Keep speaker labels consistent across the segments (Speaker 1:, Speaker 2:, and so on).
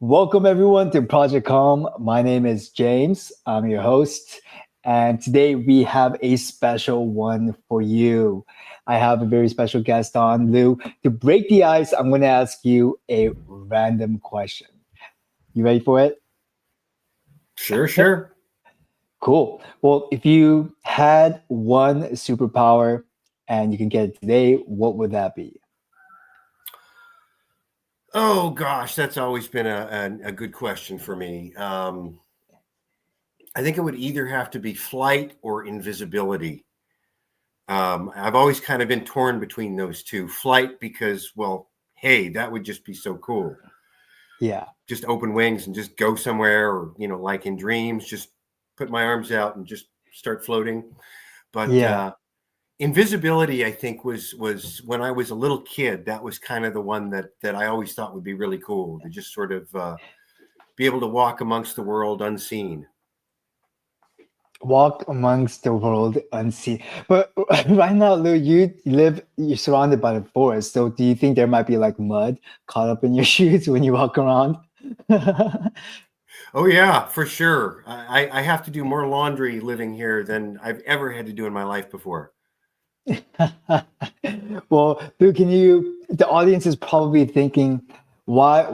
Speaker 1: Welcome everyone to Project KALM. My name is James. I'm your host, and today we have a special one for you. I have a very special guest on, Lou. To break the ice, I'm going to ask you a random question. You ready for it?
Speaker 2: Sure, sure.
Speaker 1: Cool. Well, if you had one superpower and you can get it today, what would that be?
Speaker 2: Oh gosh, that's always been a good question for me. I think it would either have to be flight or invisibility. I've always kind of been torn between those two. Flight because, well, hey, that would just be so cool.
Speaker 1: Yeah.
Speaker 2: Just open wings and just go somewhere, or like in dreams, just put my arms out and just start floating. But
Speaker 1: Yeah.
Speaker 2: invisibility, I think, was when I was a little kid. That was kind of the one that I always thought would be really cool, to just sort of be able to walk amongst the world unseen.
Speaker 1: Walk amongst the world unseen. But right now, Lou, you're surrounded by the forest. So do you think there might be like mud caught up in your shoes when you walk around?
Speaker 2: Oh yeah, for sure. I have to do more laundry living here than I've ever had to do in my life before.
Speaker 1: Well, Lou, the audience is probably thinking, why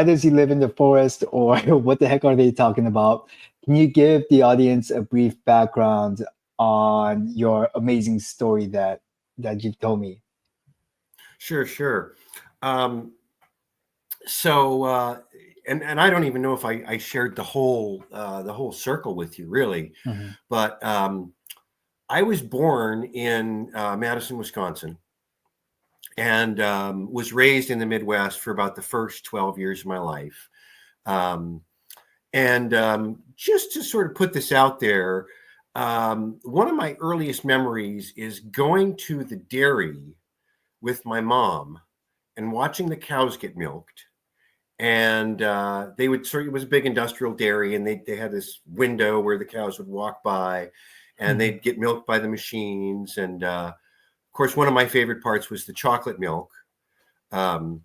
Speaker 1: does he live in the forest, or what the heck are they talking about? Can you give the audience a brief background on your amazing story that you've told me?
Speaker 2: Sure, sure. Um, so and I don't even know if I shared the whole circle with you really,
Speaker 1: Mhm.
Speaker 2: but I was born in Madison, Wisconsin, and was raised in the Midwest for about the first 12 years of my life. Um, and just to sort of put this out there, one of my earliest memories is going to the dairy with my mom and watching the cows get milked. And they would sort of, it was a big industrial dairy, and they had this window where the cows would walk by and
Speaker 1: Mhm.
Speaker 2: they'd get milked by the machines. And of course, one of my favorite parts was the chocolate milk um,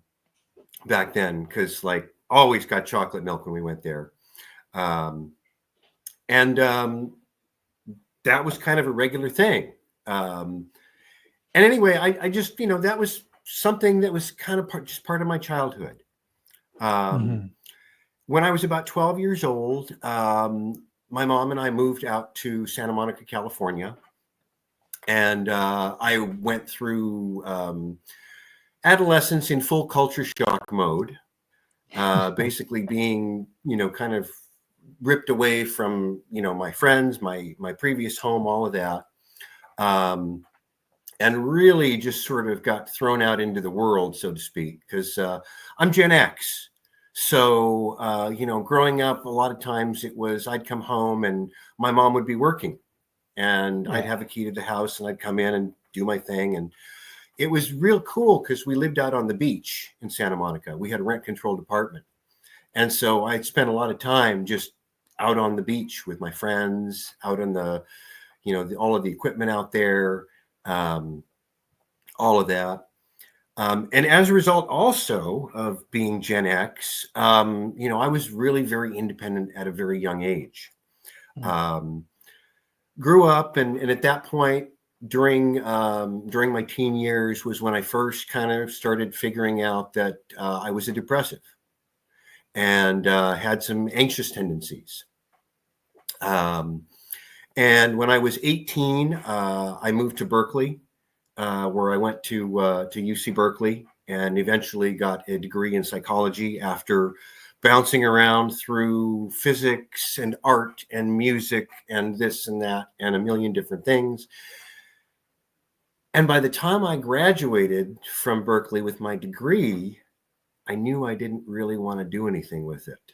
Speaker 2: back then, because like always got chocolate milk when we went there. Um, and that was kind of a regular thing. Um, and anyway, I just, that was something that was kind of just part of my childhood. Um,
Speaker 1: Mhm.
Speaker 2: when I was about 12 years old, my mom and I moved out to Santa Monica, California. And I went through adolescence in full culture shock mode, basically being, kind of ripped away from, my friends, my previous home, all of that. Um, and really just sort of got thrown out into the world, so to speak, because I'm Gen X. So, growing up, a lot of times it was I'd come home and my mom would be working, and I'd
Speaker 1: Yeah.
Speaker 2: have a key to the house and I'd come in and do my thing. And it was real cool because we lived out on the beach in Santa Monica. We had a rent controlled apartment. And so I'd spent a lot of time just out on the beach with my friends, out on the, all of the equipment out there, um, all of that. And as a result, also of being Gen X, I was really very independent at a very young age.
Speaker 1: Mm.
Speaker 2: Um, Grew up, and at that point, during my teen years, was when I first kind of started figuring out that I was a depressive and had some anxious tendencies. Um, and when I was 18, I moved to Berkeley, where I went to UC Berkeley, and eventually got a degree in psychology after bouncing around through physics and art and music and this and that and a million different things. And by the time I graduated from Berkeley with my degree, I knew I didn't really want to do anything with it.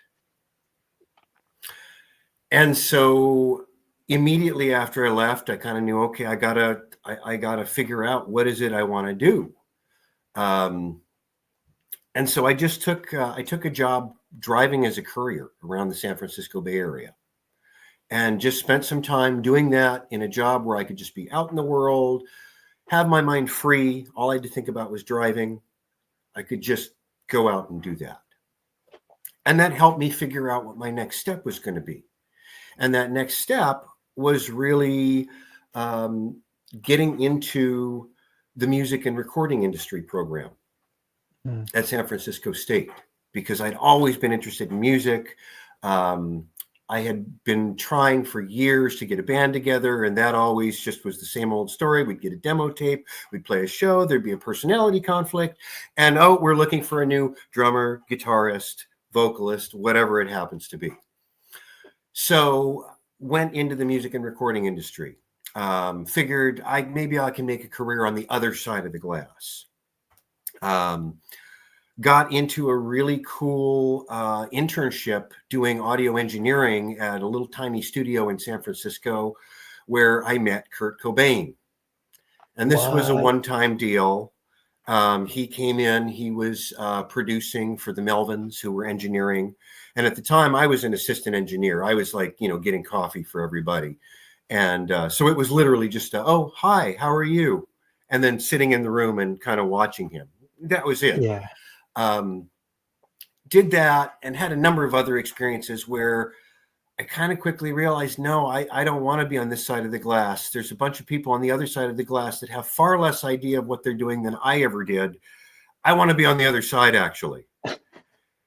Speaker 2: And so immediately after I left, I kind of knew, okay, I gotta figure out what is it I want to do. Um, and so I took a job driving as a courier around the San Francisco Bay Area, and just spent some time doing that in a job where I could just be out in the world, have my mind free. All I had to think about was driving. I could just go out and do that. And that helped me figure out what my next step was going to be. And that next step was really getting into the music and recording industry program at San Francisco State, because I'd always been interested in music. I had been trying for years to get a band together, and that always just was the same old story. We'd get a demo tape, we'd play a show, there'd be a personality conflict, and oh, we're looking for a new drummer, guitarist, vocalist, whatever it happens to be. So went into the music and recording industry. Figured maybe I can make a career on the other side of the glass. Got into a really cool internship doing audio engineering at a little tiny studio in San Francisco where I met Kurt Cobain. And this was a one-time deal. He came in, he was producing for the Melvins, who were engineering. And at the time I was an assistant engineer. I was like, getting coffee for everybody. And so it was literally just, oh, hi, how are you? And then sitting in the room and kind of watching him. That was it.
Speaker 1: Yeah.
Speaker 2: Did that and had a number of other experiences where I kind of quickly realized, no, I don't want to be on this side of the glass. There's a bunch of people on the other side of the glass that have far less idea of what they're doing than I ever did. I want to be on the other side, actually.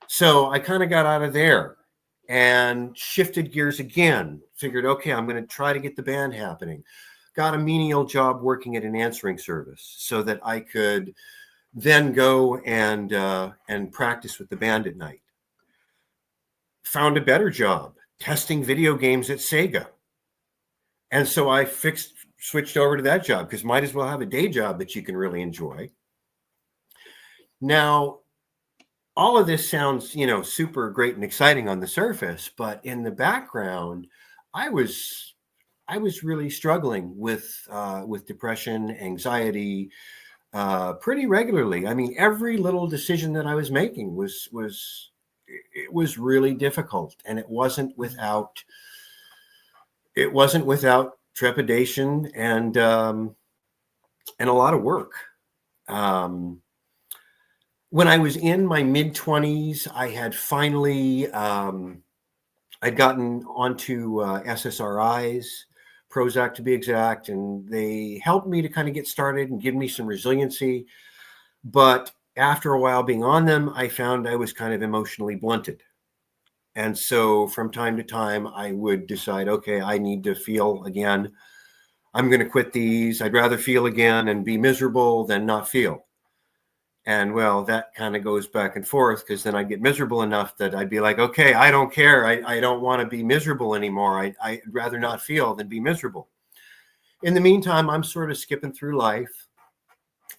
Speaker 2: So I kind of got out of there and shifted gears again. Figured, okay, I'm going to try to get the band happening. Got a menial job working at an answering service so that I could then go and practice with the band at night. Found a better job testing video games at Sega. And so I switched over to that job, because might as well have a day job that you can really enjoy. Now, all of this sounds, super great and exciting on the surface, but in the background, I was really struggling with depression, anxiety, pretty regularly. I mean, every little decision that I was making was really difficult, and it wasn't without trepidation and a lot of work. When I was in my mid-20s, I had finally I'd gotten onto SSRIs, Prozac to be exact, and they helped me to kind of get started and give me some resiliency. But after a while being on them, I found I was kind of emotionally blunted. And so from time to time, I would decide, okay, I need to feel again. I'm going to quit these. I'd rather feel again and be miserable than not feel. And well, that kind of goes back and forth, because then I'd get miserable enough that I'd be like, okay, I don't care. I don't want to be miserable anymore. I'd rather not feel than be miserable. In the meantime, I'm sort of skipping through life.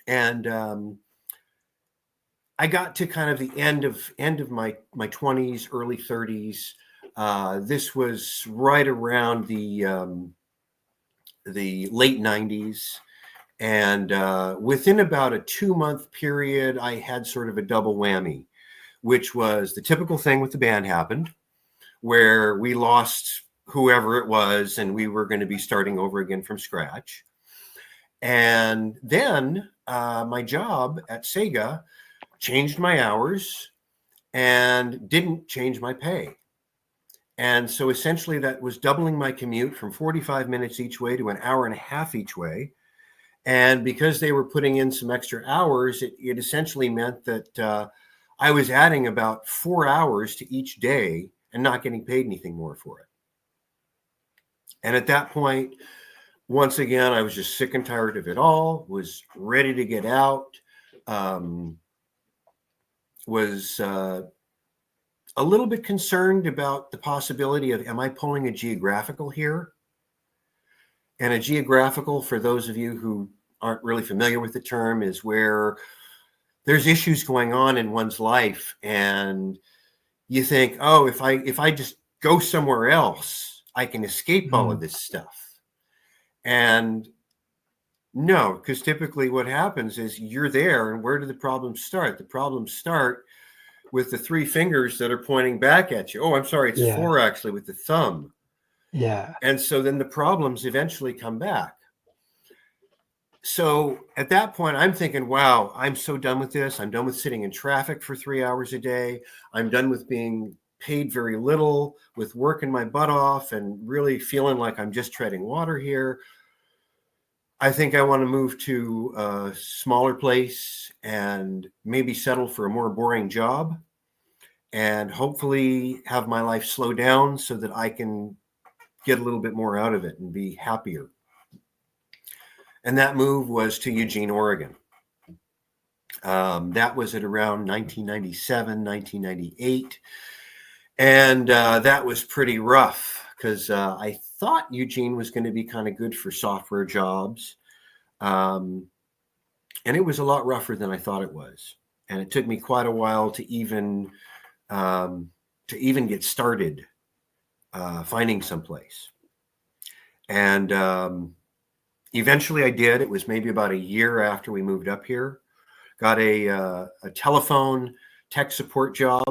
Speaker 2: And I got to kind of the end of my 20s, early 30s. This was right around the late 90s. And within about a 2-month period, I had sort of a double whammy, which was the typical thing with the band happened, where we lost whoever it was and we were going to be starting over again from scratch. And then my job at Sega changed my hours and didn't change my pay. And so essentially that was doubling my commute from 45 minutes each way to an hour and a half each way. And because they were putting in some extra hours, it essentially meant that I was adding about 4 hours to each day and not getting paid anything more for it. And at that point, once again, I was just sick and tired of it all, was ready to get out, was a little bit concerned about the possibility of, am I pulling a geographical here? And a geographical, for those of you who aren't really familiar with the term, is where there's issues going on in one's life and you think, oh, if I just go somewhere else, I can escape all of this stuff. And no, because typically what happens is you're there, and where do the problems start? The problems start with the 3 fingers that are pointing back at you. Oh, I'm sorry, it's 4 actually, with the thumb.
Speaker 1: Yeah.
Speaker 2: And so then the problems eventually come back. So at that point, I'm thinking, wow, I'm so done with this. I'm done with sitting in traffic for 3 hours a day. I'm done with being paid very little, with working my butt off and really feeling like I'm just treading water here. I think I want to move to a smaller place and maybe settle for a more boring job and hopefully have my life slow down so that I can get a little bit more out of it and be happier. And that move was to Eugene, Oregon. That was at around 1997, 1998. And that was pretty rough because I thought Eugene was going to be kind of good for software jobs. And it was a lot rougher than I thought it was. And it took me quite a while to even get started finding someplace. And eventually I did. It was maybe about a year after we moved up here. Got a telephone tech support job,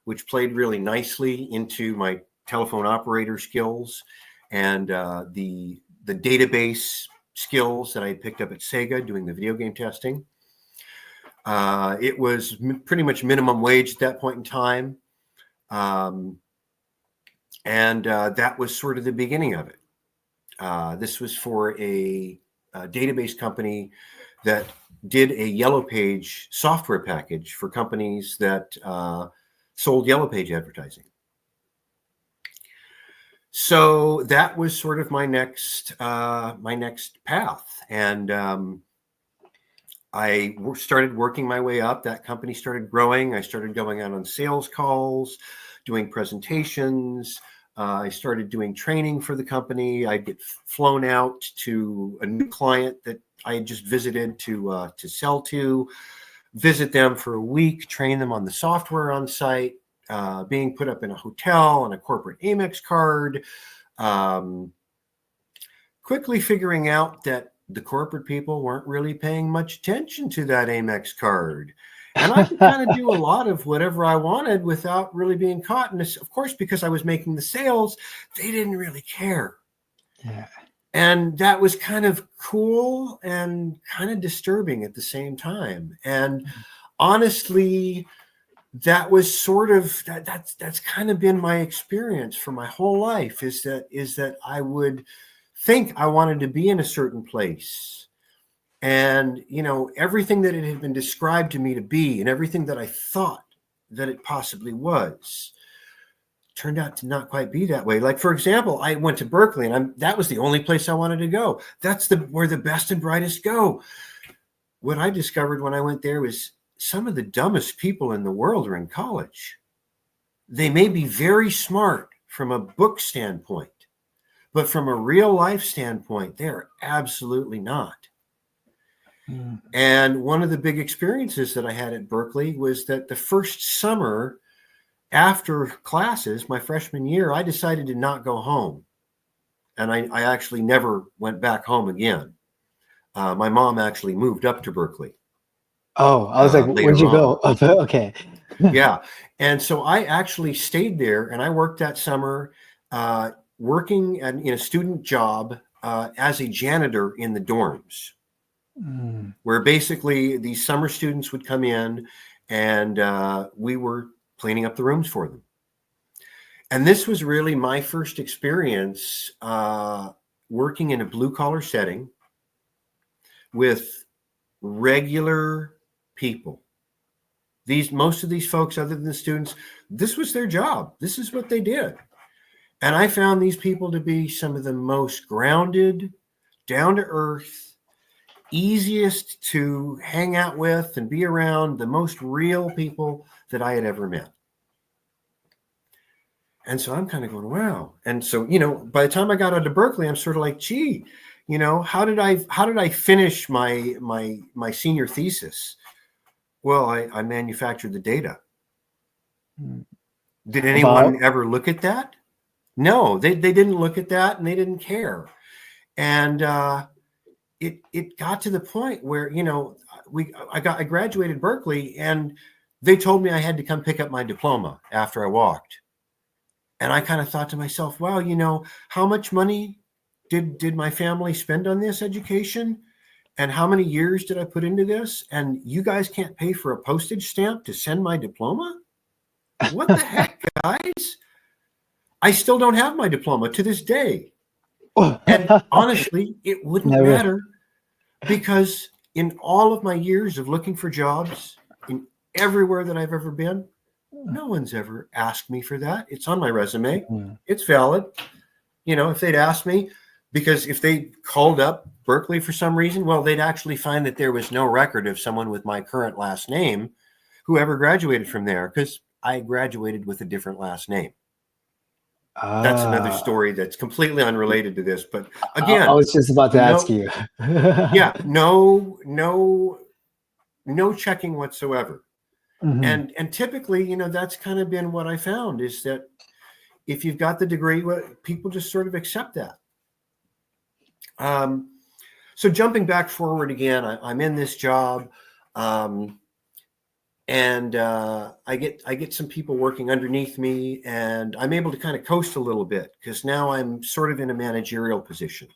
Speaker 2: which played really nicely into my telephone operator skills and the database skills that I had picked up at Sega doing the video game testing. It was pretty much minimum wage at that point in time. And that was sort of the beginning of it. This was for a database company that did a Yellow Page software package for companies that sold Yellow Page advertising. So that was sort of my next path. And I started working my way up. That company started growing. I started going out on sales calls, doing presentations. I started doing training for the company. I'd get flown out to a new client that I had just visited to sell to, visit them for a week, train them on the software on site, being put up in a hotel on a corporate Amex card, quickly figuring out that the corporate people weren't really paying much attention to that Amex card. And I could kind of do a lot of whatever I wanted without really being caught. And of course, because I was making the sales, they didn't really care.
Speaker 1: Yeah.
Speaker 2: And that was kind of cool and kind of disturbing at the same time. And honestly, that was sort of that's kind of been my experience for my whole life, is that I would think I wanted to be in a certain place. And, everything that it had been described to me to be and everything that I thought that it possibly was turned out to not quite be that way. Like, for example, I went to Berkeley and that was the only place I wanted to go. That's where the best and brightest go. What I discovered when I went there was some of the dumbest people in the world are in college. They may be very smart from a book standpoint, but from a real life standpoint, they're absolutely not. And one of the big experiences that I had at Berkeley was that the first summer after classes, my freshman year, I decided to not go home. And I actually never went back home again. My mom actually moved up to Berkeley.
Speaker 1: Oh, I was like, where'd you go? Okay.
Speaker 2: Yeah. And so I actually stayed there and I worked that summer working in a student job as a janitor in the dorms. Where basically these summer students would come in and we were cleaning up the rooms for them. And this was really my first experience working in a blue collar setting with regular people. Most of these folks, other than the students, this was their job. This is what they did. And I found these people to be some of the most grounded, down to earth, easiest to hang out with and be around, the most real people that I had ever met. And so I'm kind of going, wow. And so, by the time I got out of Berkeley, I'm sort of like, gee, how did I finish my senior thesis? Well, I manufactured the data. Did anyone ever look at that? No, they didn't look at that and they didn't care. And it got to the point where, I graduated Berkeley and they told me I had to come pick up my diploma after I walked. And I kind of thought to myself, wow, how much money did my family spend on this education? And how many years did I put into this? And you guys can't pay for a postage stamp to send my diploma? What the heck, guys? I still don't have my diploma to this day. And honestly, it wouldn't
Speaker 1: Never.
Speaker 2: matter, because in all of my years of looking for jobs, in everywhere that I've ever been, no one's ever asked me for that. It's on my resume. It's valid. If they'd asked me, because if they called up Berkeley for some reason, well, they'd actually find that there was no record of someone with my current last name who ever graduated from there, because I graduated with a different last name. That's another story that's completely unrelated to this. But again,
Speaker 1: I was just about to ask you.
Speaker 2: Yeah, no checking whatsoever.
Speaker 1: Mhm.
Speaker 2: And typically, that's kind of been what I found, is that if you've got the degree, people just sort of accept that. So jumping back forward again, I'm in this job, and I get some people working underneath me, and I'm able to kind of coast a little bit, because now I'm sort of in a managerial position.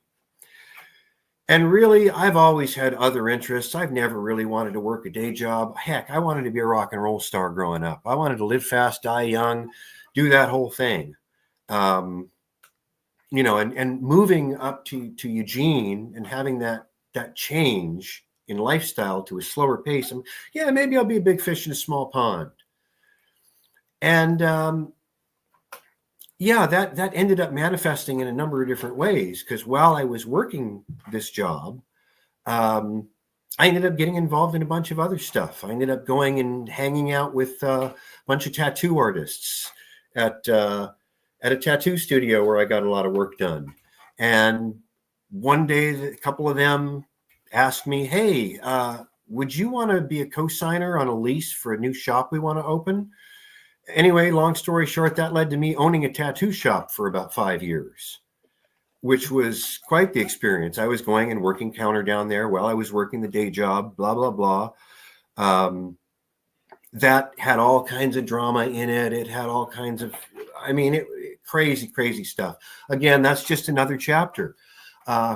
Speaker 2: And really, I've always had other interests. I've never really wanted to work a day job. Heck, I wanted to be a rock and roll star growing up. I wanted to live fast, die young, do that whole thing. And moving up to Eugene and having that change in lifestyle to a slower pace. Maybe I'll be a big fish in a small pond. And that ended up manifesting in a number of different ways, because while I was working this job, I ended up getting involved in a bunch of other stuff. I ended up going and hanging out with a bunch of tattoo artists at a tattoo studio where I got a lot of work done. And one day, a couple of them asked me, "Hey, would you want to be a co-signer on a lease for a new shop we want to open?" Anyway, long story short, that led to me owning a tattoo shop for about 5 years, which was quite the experience. I was going and working counter down there while I was working the day job, blah, blah, blah. That had all kinds of drama in it. It had all kinds of, crazy, crazy stuff. Again, that's just another chapter.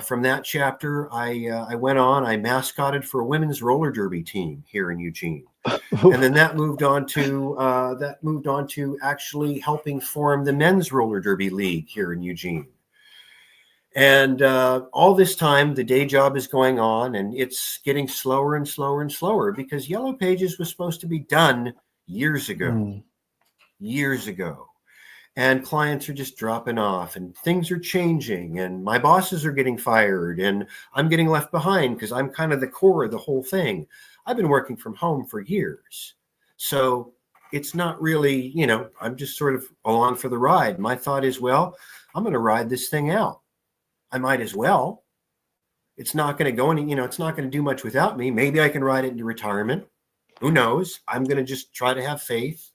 Speaker 2: From that chapter, I went on, I mascotted for a women's roller derby team here in Eugene. And then that moved on to actually helping form the men's roller derby league here in Eugene. And all this time, the day job is going on, and it's getting slower and slower and slower, because Yellow Pages was supposed to be done years ago. And clients are just dropping off, and things are changing, and my bosses are getting fired, and I'm getting left behind because I'm kind of the core of the whole thing. I've been working from home for years. So it's not really, I'm just sort of along for the ride. My thought is, well, I'm going to ride this thing out. I might as well. It's not going to go any, it's not going to do much without me. Maybe I can ride it into retirement. Who knows? I'm going to just try to have faith.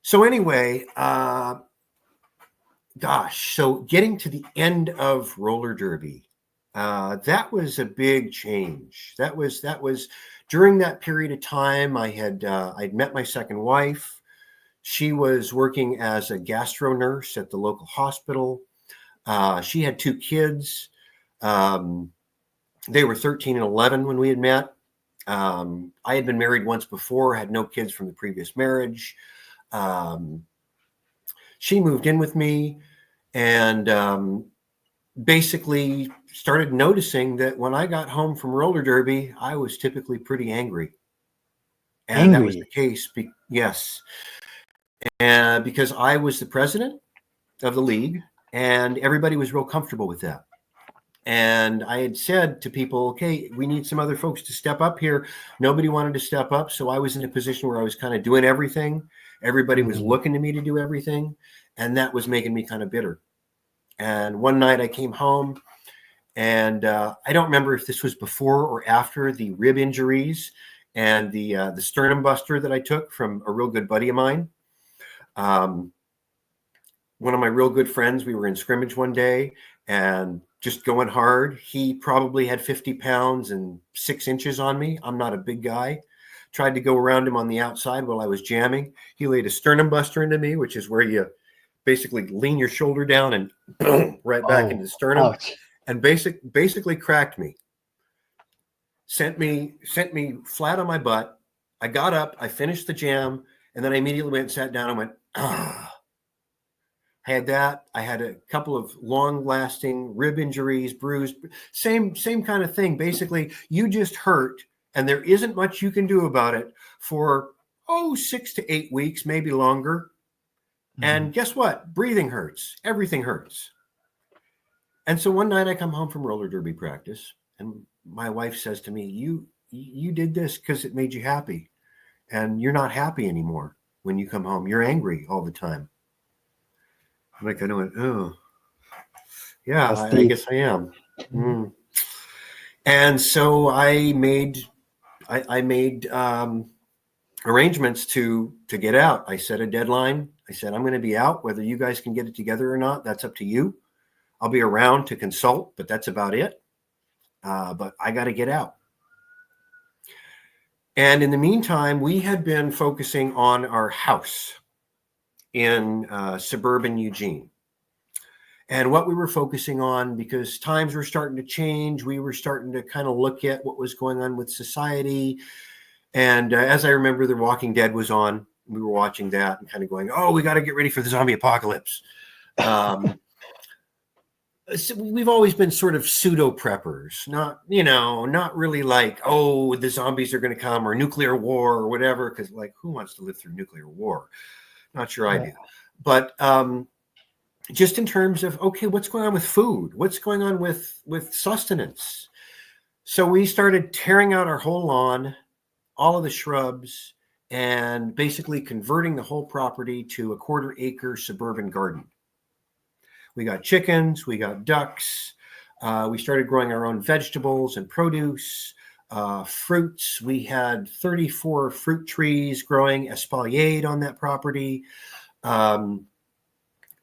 Speaker 2: So anyway, so getting to the end of roller derby, that was a big change. That was during that period of time. I'd met my second wife. She was working as a gastro nurse at the local hospital. She had 2 kids. They were 13 and 11 when we had met. I had been married once before, had no kids from the previous marriage. She moved in with me, and basically started noticing that when I got home from roller derby, I was typically pretty angry. And that was the case. Yes. And because I was the president of the league, and everybody was real comfortable with that. And I had said to people, okay, we need some other folks to step up here. Nobody wanted to step up. So I was in a position where I was kind of doing everything. Everybody was looking to me to do everything. And that was making me kind of bitter. And one night I came home, and I don't remember if this was before or after the rib injuries and the sternum buster that I took from a real good buddy of mine. One of my real good friends, we were in scrimmage one day and just going hard. He probably had 50 pounds and 6 inches on me. I'm not a big guy. Tried to go around him on the outside while I was jamming. He laid a sternum buster into me, which is where you basically lean your shoulder down and boom, right back into the sternum.
Speaker 1: Ouch.
Speaker 2: and basically cracked me. Sent me flat on my butt. I got up, I finished the jam, and then I immediately went and sat down and went, ah. I had that. I had a couple of long-lasting rib injuries, bruised, same kind of thing. Basically, you just hurt, and there isn't much you can do about it for 6 to 8 weeks, maybe longer. Mm-hmm. And guess what? Breathing hurts. Everything hurts. And so one night I come home from roller derby practice, and my wife says to me, "You did this because it made you happy, and you're not happy anymore when you come home. You're angry all the time." I kind of went, oh, yeah, I guess I am. Mm. And so I made arrangements to get out. I set a deadline. I said, I'm going to be out. Whether you guys can get it together or not, that's up to you. I'll be around to consult, but that's about it. But I got to get out. And in the meantime, we had been focusing on our house in suburban Eugene. And what we were focusing on, because times were starting to change, we were starting to kind of look at what was going on with society. And as I remember, The Walking Dead was on. We were watching that and kind of going, oh, we got to get ready for the zombie apocalypse. So we've always been sort of pseudo preppers, not really like, oh, the zombies are going to come or nuclear war or whatever. Because like, who wants to live through nuclear war? Not sure I do. But just in terms of, okay, what's going on with food? What's going on with sustenance? So we started tearing out our whole lawn, all of the shrubs, and basically converting the whole property to a 1/4 acre suburban garden. We got chickens, we got ducks. We started growing our own vegetables and produce, fruits. We had 34 fruit trees growing espaliered on that property.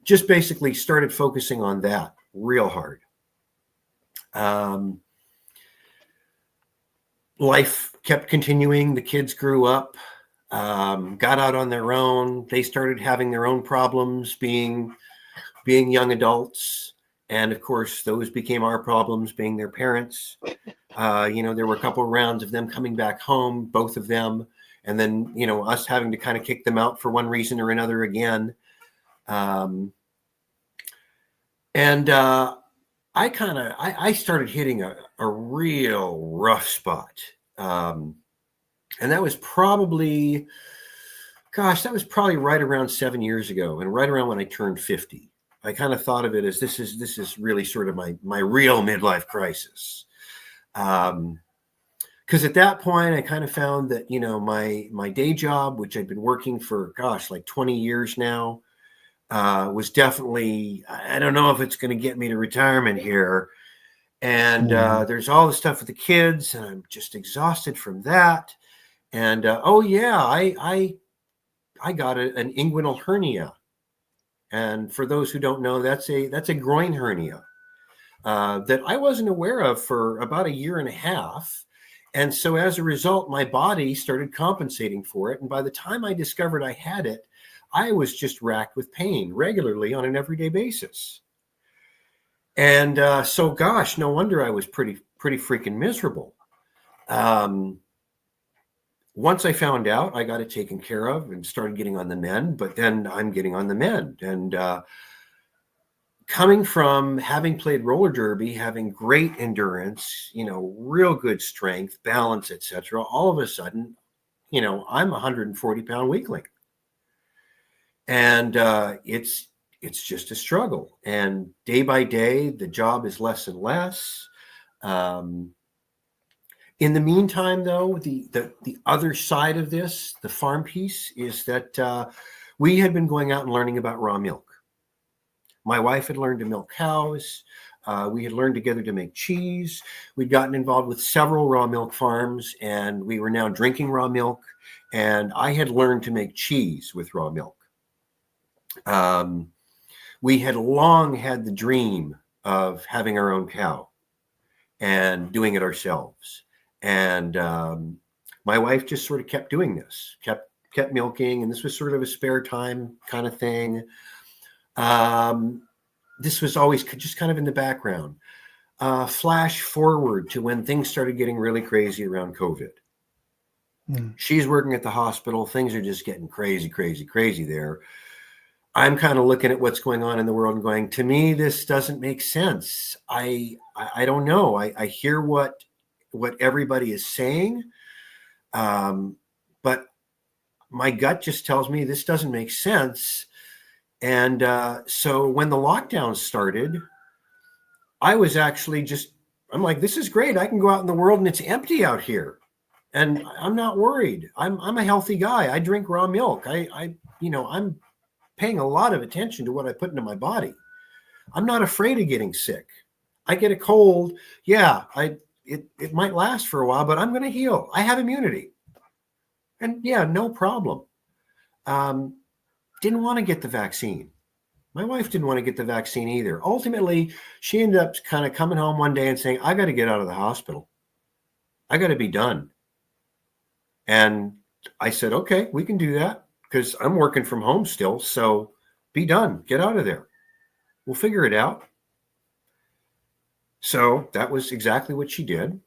Speaker 2: Just basically started focusing on that real hard. Life kept continuing. The kids grew up, got out on their own. They started having their own problems being young adults. And of course, those became our problems being their parents. There were a couple of rounds of them coming back home, both of them. And then, us having to kind of kick them out for one reason or another again. I started hitting a real rough spot. And that was probably right around 7 years ago, and right around when I turned 50. I kind of thought of it as this is really sort of my real midlife crisis. Because at that point, I kind of found that, my day job, which I'd been working for, like 20 years now, was definitely, I don't know if it's going to get me to retirement here. And there's all the stuff with the kids, and I'm just exhausted from that. And I got an inguinal hernia. And for those who don't know, that's a groin hernia that I wasn't aware of for about 1.5 years. And so as a result, my body started compensating for it. And by the time I discovered I had it, I was just racked with pain regularly on an everyday basis. And so, gosh, no wonder I was pretty freaking miserable. Once I found out, I got it taken care of and started getting on the mend. But then I'm getting on the mend. And coming from having played roller derby, having great endurance, real good strength, balance, etc., all of a sudden, I'm a 140-pound weakling. And it's just a struggle. And day by day, the job is less and less. In the meantime, though, the other side of this, the farm piece, is that we had been going out and learning about raw milk. My wife had learned to milk cows. We had learned together to make cheese. We'd gotten involved with several raw milk farms, and we were now drinking raw milk. And I had learned to make cheese with raw milk. We had long had the dream of having our own cow and doing it ourselves. And my wife just sort of kept doing this, kept milking, and this was sort of a spare time kind of thing. This was always just kind of in the background. flash forward to when things started getting really crazy around COVID. She's working at the hospital. Things are just getting crazy, crazy, crazy there. I'm kind of looking at what's going on in the world and going, to me, this doesn't make sense. I don't know. I hear what everybody is saying, but my gut just tells me this doesn't make sense. And so when the lockdown started, I was actually I'm like, this is great. I can go out in the world and it's empty out here. And I'm not worried. I'm a healthy guy. I drink raw milk. I'm paying a lot of attention to what I put into my body. I'm not afraid of getting sick. I get a cold. Yeah, it might last for a while, but I'm going to heal. I have immunity. And yeah, no problem. Didn't want to get the vaccine. My wife didn't want to get the vaccine either. Ultimately, she ended up kind of coming home one day and saying, I got to get out of the hospital. I got to be done. And I said, okay, we can do that because I'm working from home still. So be done. Get out of there. We'll figure it out. So that was exactly what she did.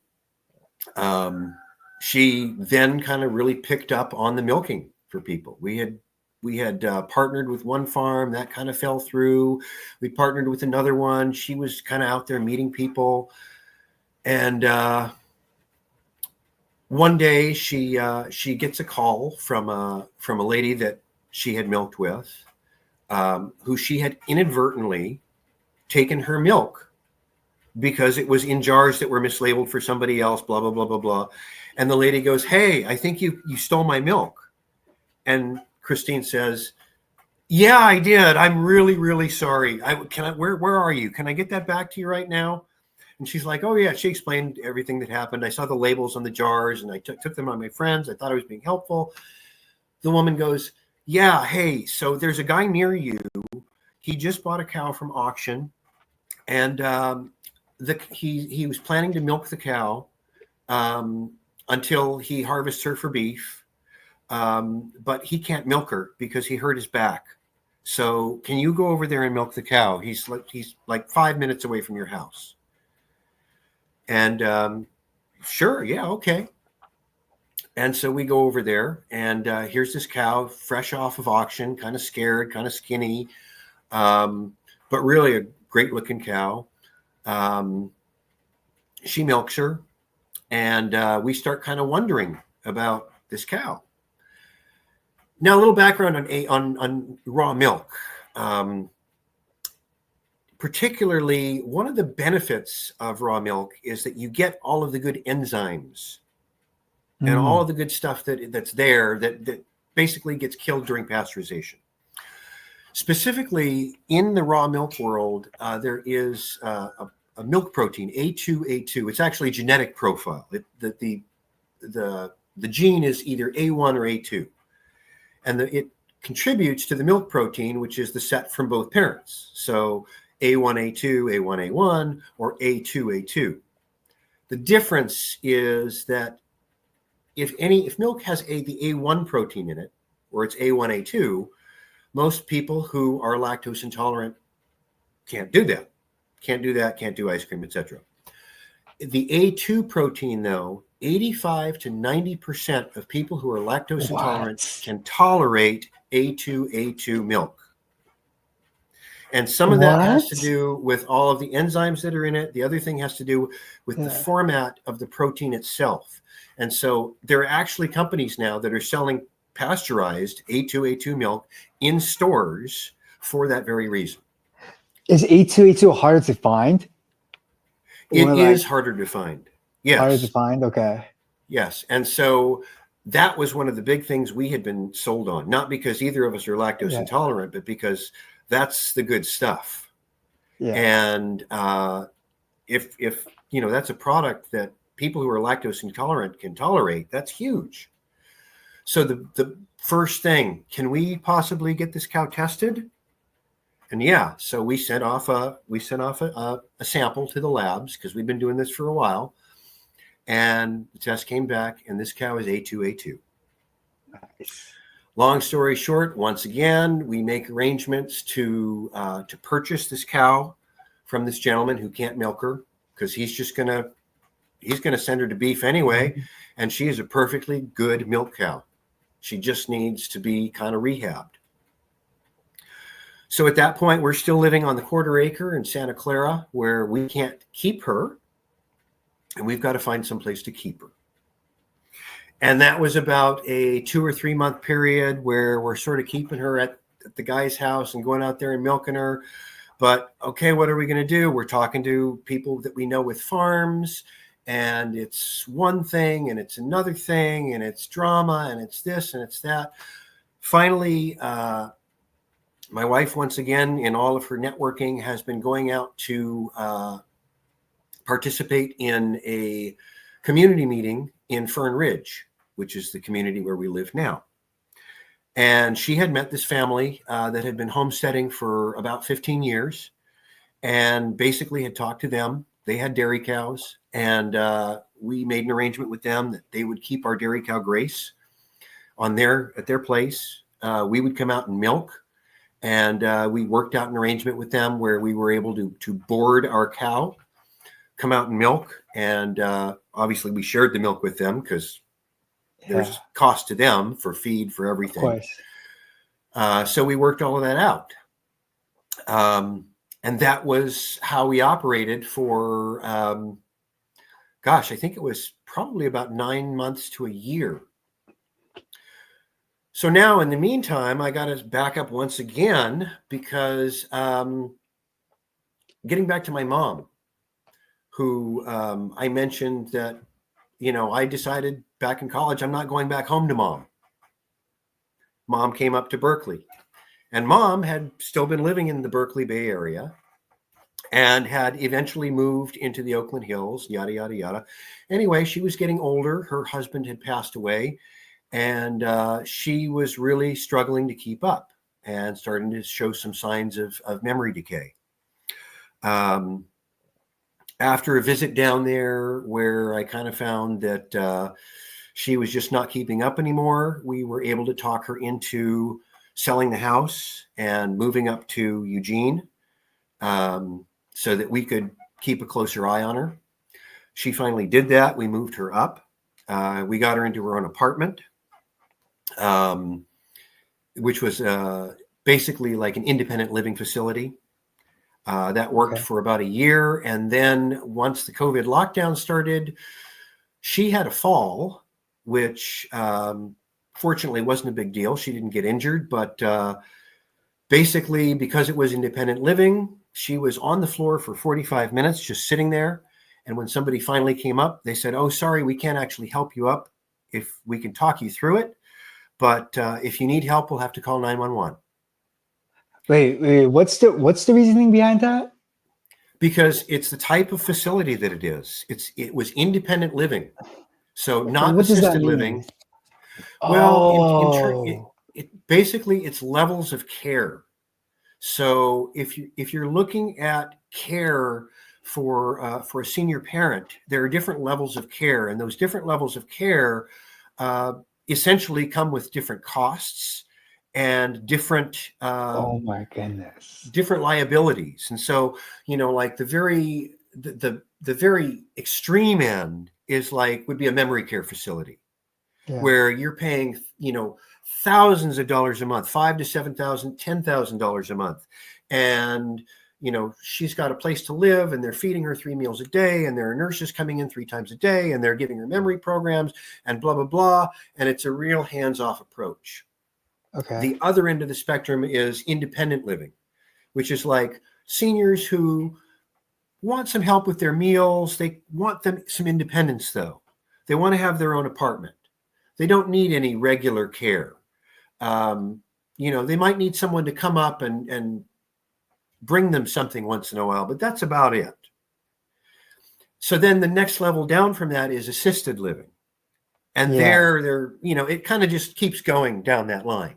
Speaker 2: She then kind of really picked up on the milking for people. We had partnered with one farm that kind of fell through. We partnered with another one. She was kind of out there meeting people. And one day she gets a call from a lady that she had milked with, who she had inadvertently taken her milk because it was in jars that were mislabeled for somebody else, blah, blah, blah, blah, blah. And the lady goes, hey, I think you stole my milk. And Christine says, yeah, I did. I'm really, really sorry. Where are you? Can I get that back to you right now? And she's like, oh yeah. She explained everything that happened. I saw the labels on the jars and I took them on my friends. I thought I was being helpful. The woman goes, yeah, hey, so there's a guy near you. He just bought a cow from auction and he was planning to milk the cow until he harvests her for beef. But he can't milk her because he hurt his back. So can you go over there and milk the cow? He's like 5 minutes away from your house. And sure, yeah, okay. And so we go over there, and here's this cow, fresh off of auction, kind of scared, kind of skinny, but really a great-looking cow. She milks her, and we start kind of wondering about this cow. Now, a little background on raw milk. Particularly, one of the benefits of raw milk is that you get all of the good enzymes and all of the good stuff that's there that basically gets killed during pasteurization. Specifically, in the raw milk world, there is a milk protein, A2A2. It's actually a genetic profile. The gene is either A1 or A2. And it contributes to the milk protein, which is the set from both parents. So A1A2, A1A1, or A2A2. The difference is that if milk has the A1 protein in it, or it's A1A2, most people who are lactose intolerant can't do that. Can't do ice cream, etc. The A2 protein, though, 85 to 90% of people who are lactose intolerant can tolerate A2A2 milk. And some of that has to do with all of the enzymes that are in it. The other thing has to do with the format of the protein itself. And so there are actually companies now that are selling pasteurized A2A2 milk in stores for that very reason.
Speaker 1: Is A2A2 harder to find?
Speaker 2: It is harder to find. Yes.
Speaker 1: Harder to find, okay.
Speaker 2: Yes. And so that was one of the big things we had been sold on, not because either of us are lactose intolerant, but because that's the good stuff. Yeah. And if that's a product that people who are lactose intolerant can tolerate, that's huge. So the first thing, can we possibly get this cow tested? And yeah, so we sent off a sample to the labs because we've been doing this for a while, and the test came back, and this cow is A2A2. Nice. Long story short, once again, we make arrangements to purchase this cow from this gentleman who can't milk her because he's gonna send her to beef anyway, and she is a perfectly good milk cow. She just needs to be kind of rehabbed. So at that point, we're still living on the quarter acre in Santa Clara where we can't keep her, and we've got to find some place to keep her. And that was about a 2 or 3 month period where we're sort of keeping her at the guy's house and going out there and milking her. But okay, what are we going to do? We're talking to people that we know with farms, and it's one thing and it's another thing, and it's drama and it's this and it's that. Finally, my wife, once again, in all of her networking, has been going out to participate in a community meeting in Fern Ridge, which is the community where we live now. And she had met this family that had been homesteading for about 15 years and basically had talked to them. They had dairy cows, and we made an arrangement with them that they would keep our dairy cow Grace at their place. We would come out and milk, and we worked out an arrangement with them where we were able to board our cow, come out and milk, and obviously we shared the milk with them because there's cost to them for feed, for everything.
Speaker 1: Of course.
Speaker 2: So we worked all of that out. And that was how we operated for, I think it was probably about 9 months to a year. So now in the meantime, I got to back up once again because getting back to my mom, who I mentioned that, I decided back in college, I'm not going back home to mom. Mom came up to Berkeley, and mom had still been living in the Berkeley Bay Area and had eventually moved into the Oakland Hills, yada, yada, yada. Anyway, she was getting older. Her husband had passed away, and she was really struggling to keep up and starting to show some signs of memory decay. After a visit down there where I kind of found that she was just not keeping up anymore, we were able to talk her into selling the house and moving up to Eugene so that we could keep a closer eye on her. She finally did that. We moved her up. We got her into her own apartment, which was basically like an independent living facility. That worked for about a year. And then once the COVID lockdown started, she had a fall, which fortunately wasn't a big deal. She didn't get injured, but basically because it was independent living, she was on the floor for 45 minutes, just sitting there. And when somebody finally came up, they said, "Oh, sorry, we can't actually help you up. If we can talk you through it, but if you need help, we'll have to call 911.
Speaker 1: Wait, what's the reasoning behind that?
Speaker 2: Because it's the type of facility that it is. It was independent living, so not assisted living. Well, basically it's levels of care. So if you're looking at care for a senior parent, there are different levels of care, and those different levels of care essentially come with different costs and different
Speaker 1: oh my goodness,
Speaker 2: different liabilities. And so like the very extreme end is would be a memory care facility where you're paying thousands of dollars a month, $5,000 to $7,000, $10,000 a month, and she's got a place to live, and they're feeding her 3 meals a day, and there are nurses coming in 3 times a day, and they're giving her memory programs and blah blah blah, and it's a real hands-off approach. The other end of the spectrum is independent living, which is like seniors who want some help with their meals. They want some independence, though. They want to have their own apartment. They don't need any regular care. They might need someone to come up and bring them something once in a while, but that's about it. So then the next level down from that is assisted living. And they're it kind of just keeps going down that line.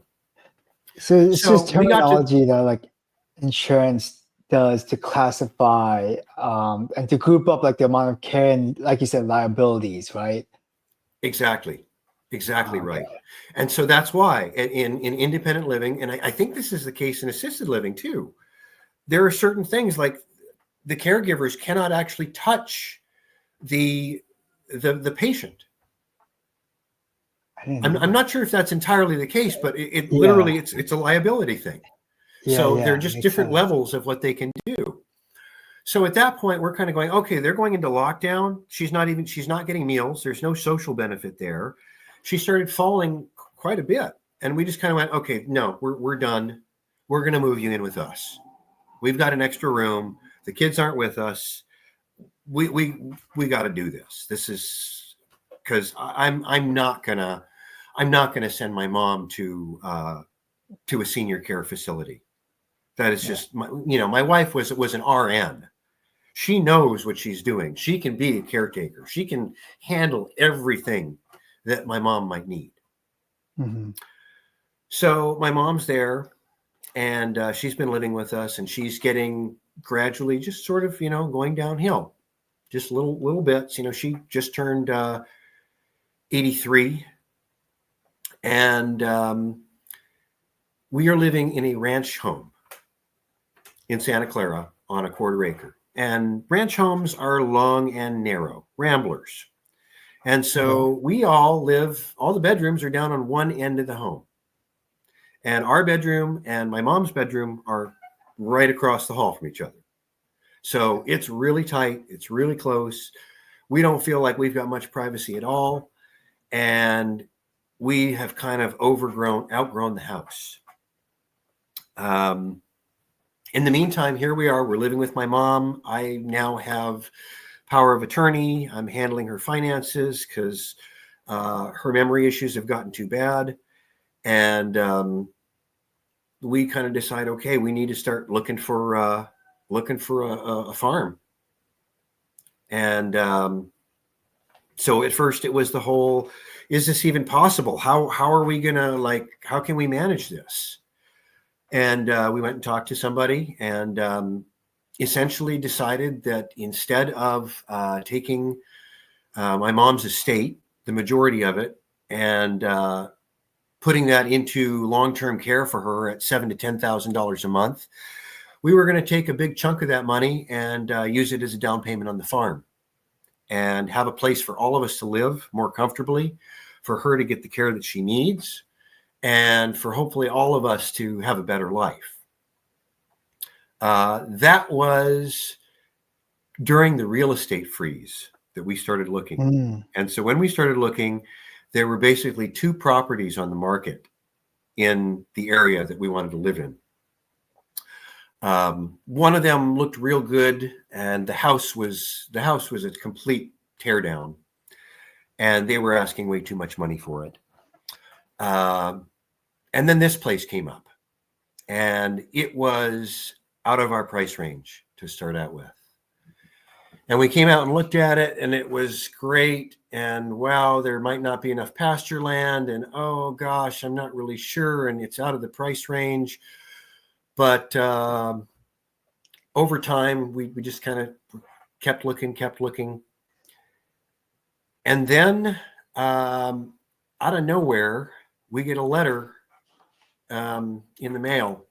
Speaker 1: So it's just terminology that like insurance does to classify and to group up like the amount of care and, like you said, liabilities, right?
Speaker 2: Exactly right. And so that's why in independent living, and I think this is the case in assisted living too, there are certain things like the caregivers cannot actually touch the patient. I'm not sure if that's entirely the case, but it literally it's a liability thing. So they're just different levels of what they can do. So at that point, we're kind of going, okay, they're going into lockdown. She's not getting meals. There's no social benefit there. She started falling quite a bit. And we just kind of went, okay, no, we're done. We're going to move you in with us. We've got an extra room. The kids aren't with us. We got to do this. This is because I'm not gonna send my mom to a senior care facility. That is just my wife was an RN. She knows what she's doing. She can be a caretaker. She can handle everything that my mom might need.
Speaker 1: Mm-hmm.
Speaker 2: So my mom's there, and she's been living with us, and she's getting gradually just sort of, going downhill, just little bits. She just turned 83, and we are living in a ranch home in Santa Clara on a 1/4 acre. And ranch homes are long and narrow, ramblers. And so we all the bedrooms are down on one end of the home. And our bedroom and my mom's bedroom are right across the hall from each other. So it's really tight. It's really close. We don't feel like we've got much privacy at all. And we have kind of outgrown the house. In the meantime, here we are. We're living with my mom. I now have power of attorney. I'm handling her finances because her memory issues have gotten too bad. And we kind of decide, okay, we need to start looking for a farm. And so at first it was the whole, is this even possible? How are we gonna how can we manage this? And we went and talked to somebody, and essentially decided that instead of taking my mom's estate, the majority of it, and putting that into long-term care for her at $7,000 to $10,000 a month, we were going to take a big chunk of that money and use it as a down payment on the farm, and have a place for all of us to live more comfortably, for her to get the care that she needs, and for hopefully all of us to have a better life. That was during the real estate freeze that we started looking.
Speaker 1: Mm.
Speaker 2: And so when we started looking, there were basically 2 properties on the market in the area that we wanted to live in. One of them looked real good, and the house was a complete teardown, and they were asking way too much money for it. And then this place came up, and it was out of our price range to start out with. And we came out and looked at it, and it was great. And wow, there might not be enough pasture land. And oh gosh, I'm not really sure. And it's out of the price range. But over time, we just kind of kept looking. And then out of nowhere, we get a letter in the mail.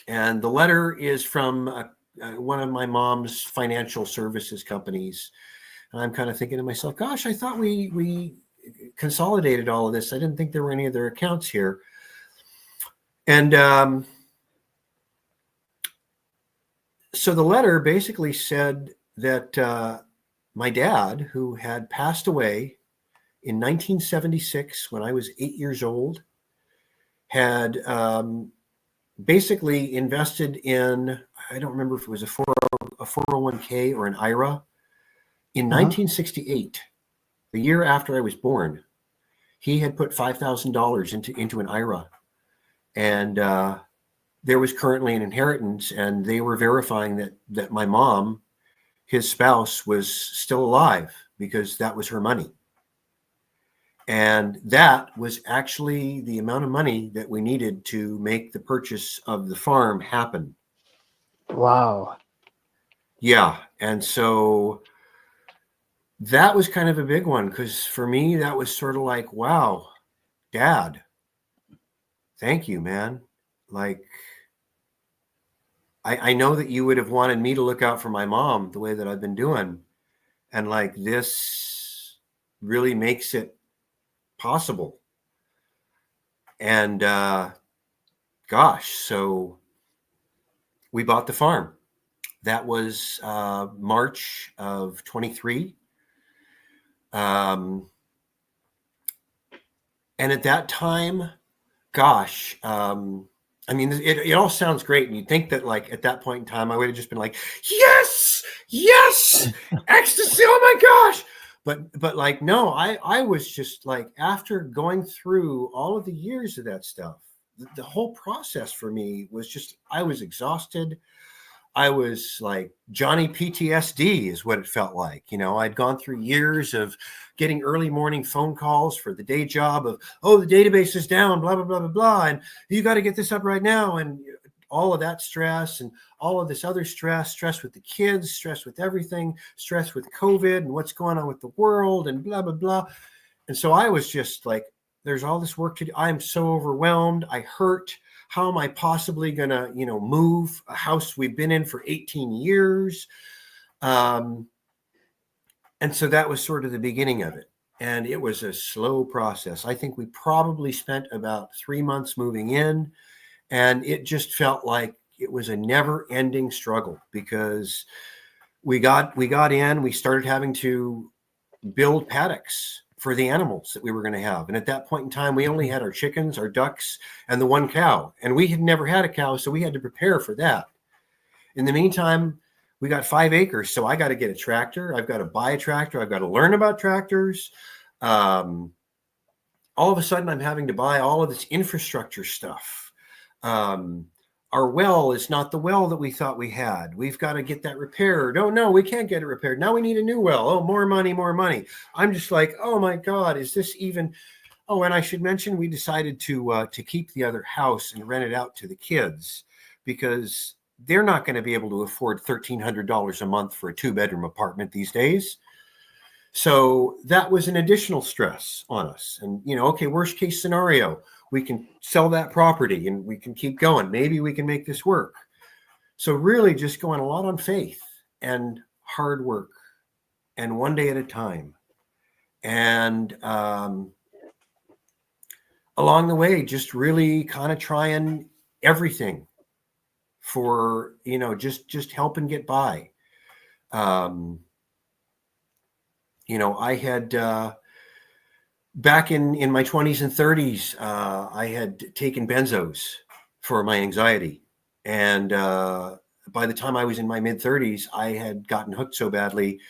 Speaker 2: And the letter is from one of my mom's financial services companies. And I'm kind of thinking to myself, gosh, I thought we consolidated all of this. I didn't think there were any other accounts here. And so the letter basically said that my dad, who had passed away in 1976 when I was 8 years old, had basically invested in, I don't remember if it was a 401k or an IRA. In 1968, the year after I was born, he had put $5,000 into an IRA. And there was currently an inheritance, and they were verifying that my mom, his spouse, was still alive because that was her money. And that was actually the amount of money that we needed to make the purchase of the farm happen.
Speaker 1: Wow.
Speaker 2: Yeah. And so that was kind of a big one, because for me, that was sort of like, wow, Dad, thank you, man. Like, I know that you would have wanted me to look out for my mom the way that I've been doing. And like this really makes it possible. And gosh, so we bought the farm. That was March of 23. And at that time, gosh, I mean, it all sounds great. And you'd think that like at that point in time, I would have just been like, yes, yes, ecstasy. Oh my gosh. But like, no, I was just like, after going through all of the years of that stuff, the whole process for me was just, I was exhausted. I was like Johnny PTSD is what it felt like. You know, I'd gone through years of getting early morning phone calls for the day job of, oh, the database is down, blah, blah, blah, blah, blah. And you got to get this up right now. And all of that stress and all of this other stress with the kids, stress with everything, stress with COVID and what's going on with the world and blah, blah, blah. And so I was just like, there's all this work to do. I'm so overwhelmed. I hurt. How am I possibly going to, move a house we've been in for 18 years? And so that was sort of the beginning of it. And it was a slow process. I think we probably spent about 3 months moving in, and it just felt like it was a never ending struggle because we got in, we started having to build paddocks for the animals that we were going to have. And at that point in time, we only had our chickens, our ducks, and the one cow. And we had never had a cow, so we had to prepare for that. In the meantime, we got 5 acres, so I got to get a tractor. I've got to buy a tractor. I've got to learn about tractors. All of a sudden, I'm having to buy all of this infrastructure stuff. Our well is not the well that we thought we had. We've got to get that repaired. Oh, no, we can't get it repaired. Now we need a new well. Oh, more money, more money. I'm just like, oh, my God, is this even? Oh, and I should mention we decided to keep the other house and rent it out to the kids because they're not going to be able to afford $1,300 a month for a 2-bedroom apartment these days. So that was an additional stress on us. And, okay, worst case scenario, we can sell that property and we can keep going. Maybe we can make this work. So really just going a lot on faith and hard work and one day at a time. And along the way, just really kind of trying everything for, just helping get by. I had... back in my 20s and 30s, I had taken benzos for my anxiety. And by the time I was in my mid-30s, I had gotten hooked so badly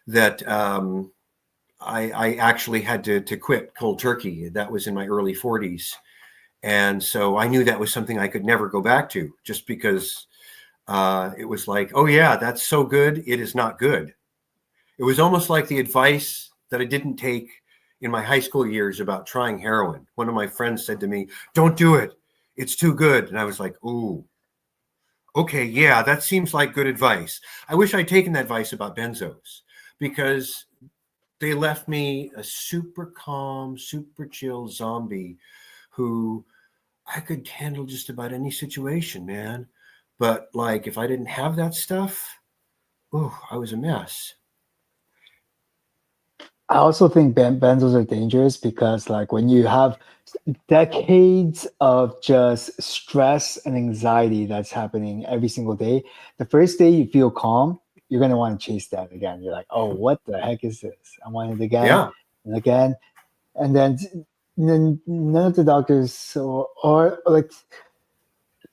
Speaker 2: that I actually had to quit cold turkey. That was in my early 40s. And so I knew that was something I could never go back to just because it was like, oh, yeah, that's so good. It is not good. It was almost like the advice that I didn't take in my high school years about trying heroin. One of my friends said to me, don't do it. It's too good. And I was like, ooh, okay, yeah, that seems like good advice. I wish I'd taken that advice about benzos because they left me a super calm, super chill zombie who I could handle just about any situation, man. But like, if I didn't have that stuff, oh, I was a mess.
Speaker 1: I also think benzos are dangerous because, like, when you have decades of just stress and anxiety that's happening every single day, the first day you feel calm, you're gonna want to chase that again. You're like, oh, what the heck is this? I want it again
Speaker 2: Yeah.
Speaker 1: and again, and then none of the doctors or like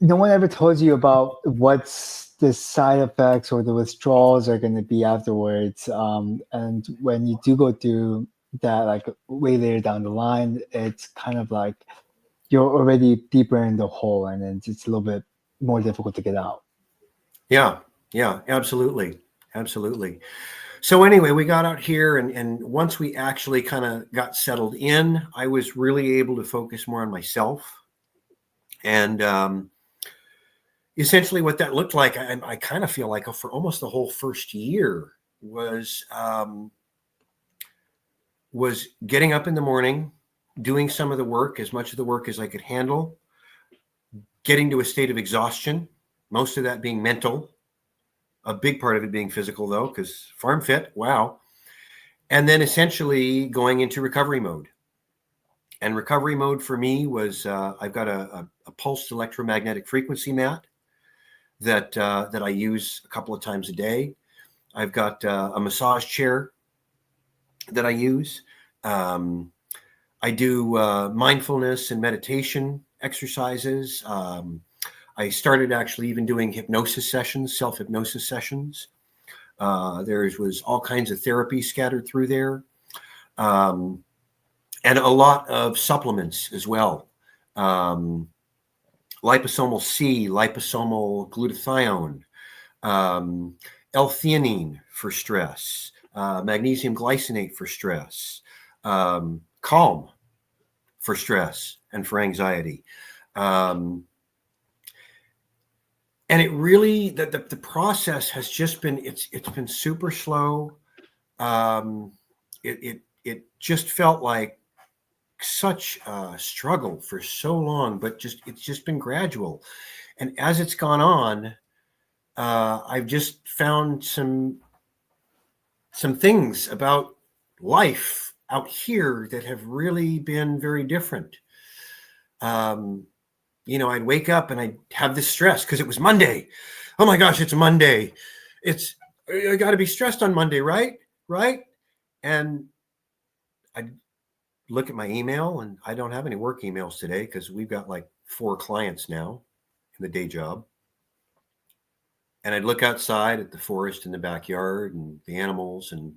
Speaker 1: no one ever tells you about what's the side effects or the withdrawals are going to be afterwards. And when you do go through that, like way later down the line, it's kind of like you're already deeper in the hole, and then it's a little bit more difficult to get out.
Speaker 2: Yeah, absolutely. So anyway, we got out here and once we actually kind of got settled in, I was really able to focus more on myself. And essentially what that looked like, I kind of feel like for almost the whole first year was getting up in the morning, doing some of the work, as much of the work as I could handle, getting to a state of exhaustion, most of that being mental, a big part of it being physical, though, because farm fit, wow. And then essentially going into recovery mode. And recovery mode for me was I've got a pulsed electromagnetic frequency mat that I use a couple of times a day. I've got a massage chair that I use. I do mindfulness and meditation exercises. I started actually even doing hypnosis sessions, self-hypnosis sessions. There was all kinds of therapy scattered through there. And a lot of supplements as well. Liposomal C, liposomal glutathione, L-theanine for stress, magnesium glycinate for stress, KALM for stress and for anxiety. And it really, the process has just been, it's been super slow. It just felt like such a struggle for so long, but it's just been gradual. And as it's gone on, I've just found some things about life out here that have really been very different. I'd wake up and I'd have this stress because it was Monday. Oh my gosh, it's Monday. I got to be stressed on Monday, right? And I'd look at my email, and I don't have any work emails today because we've got like 4 clients now in the day job. And I'd look outside at the forest in the backyard and the animals and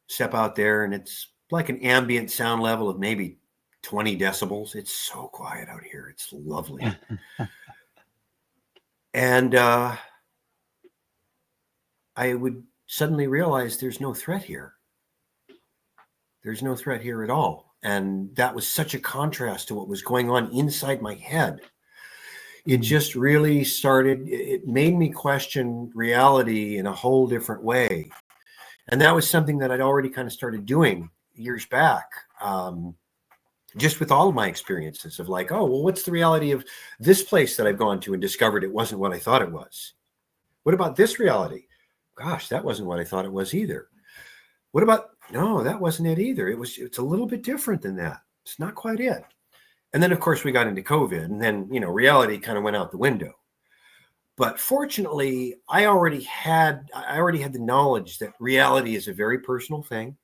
Speaker 2: step out there, and it's like an ambient sound level of maybe 20 decibels. It's so quiet out here. It's lovely. And I would suddenly realize there's no threat here. There's no threat here at all. And that was such a contrast to what was going on inside my head. It just really it made me question reality in a whole different way. And that was something that I'd already kind of started doing years back, just with all of my experiences of like, oh, well, what's the reality of this place that I've gone to and discovered it wasn't what I thought it was? What about this reality? Gosh, that wasn't what I thought it was either. What about, no, that wasn't it either. It's a little bit different than that. It's not quite it. And then, of course, we got into COVID, and then, reality kind of went out the window. But fortunately, I already had the knowledge that reality is a very personal thing.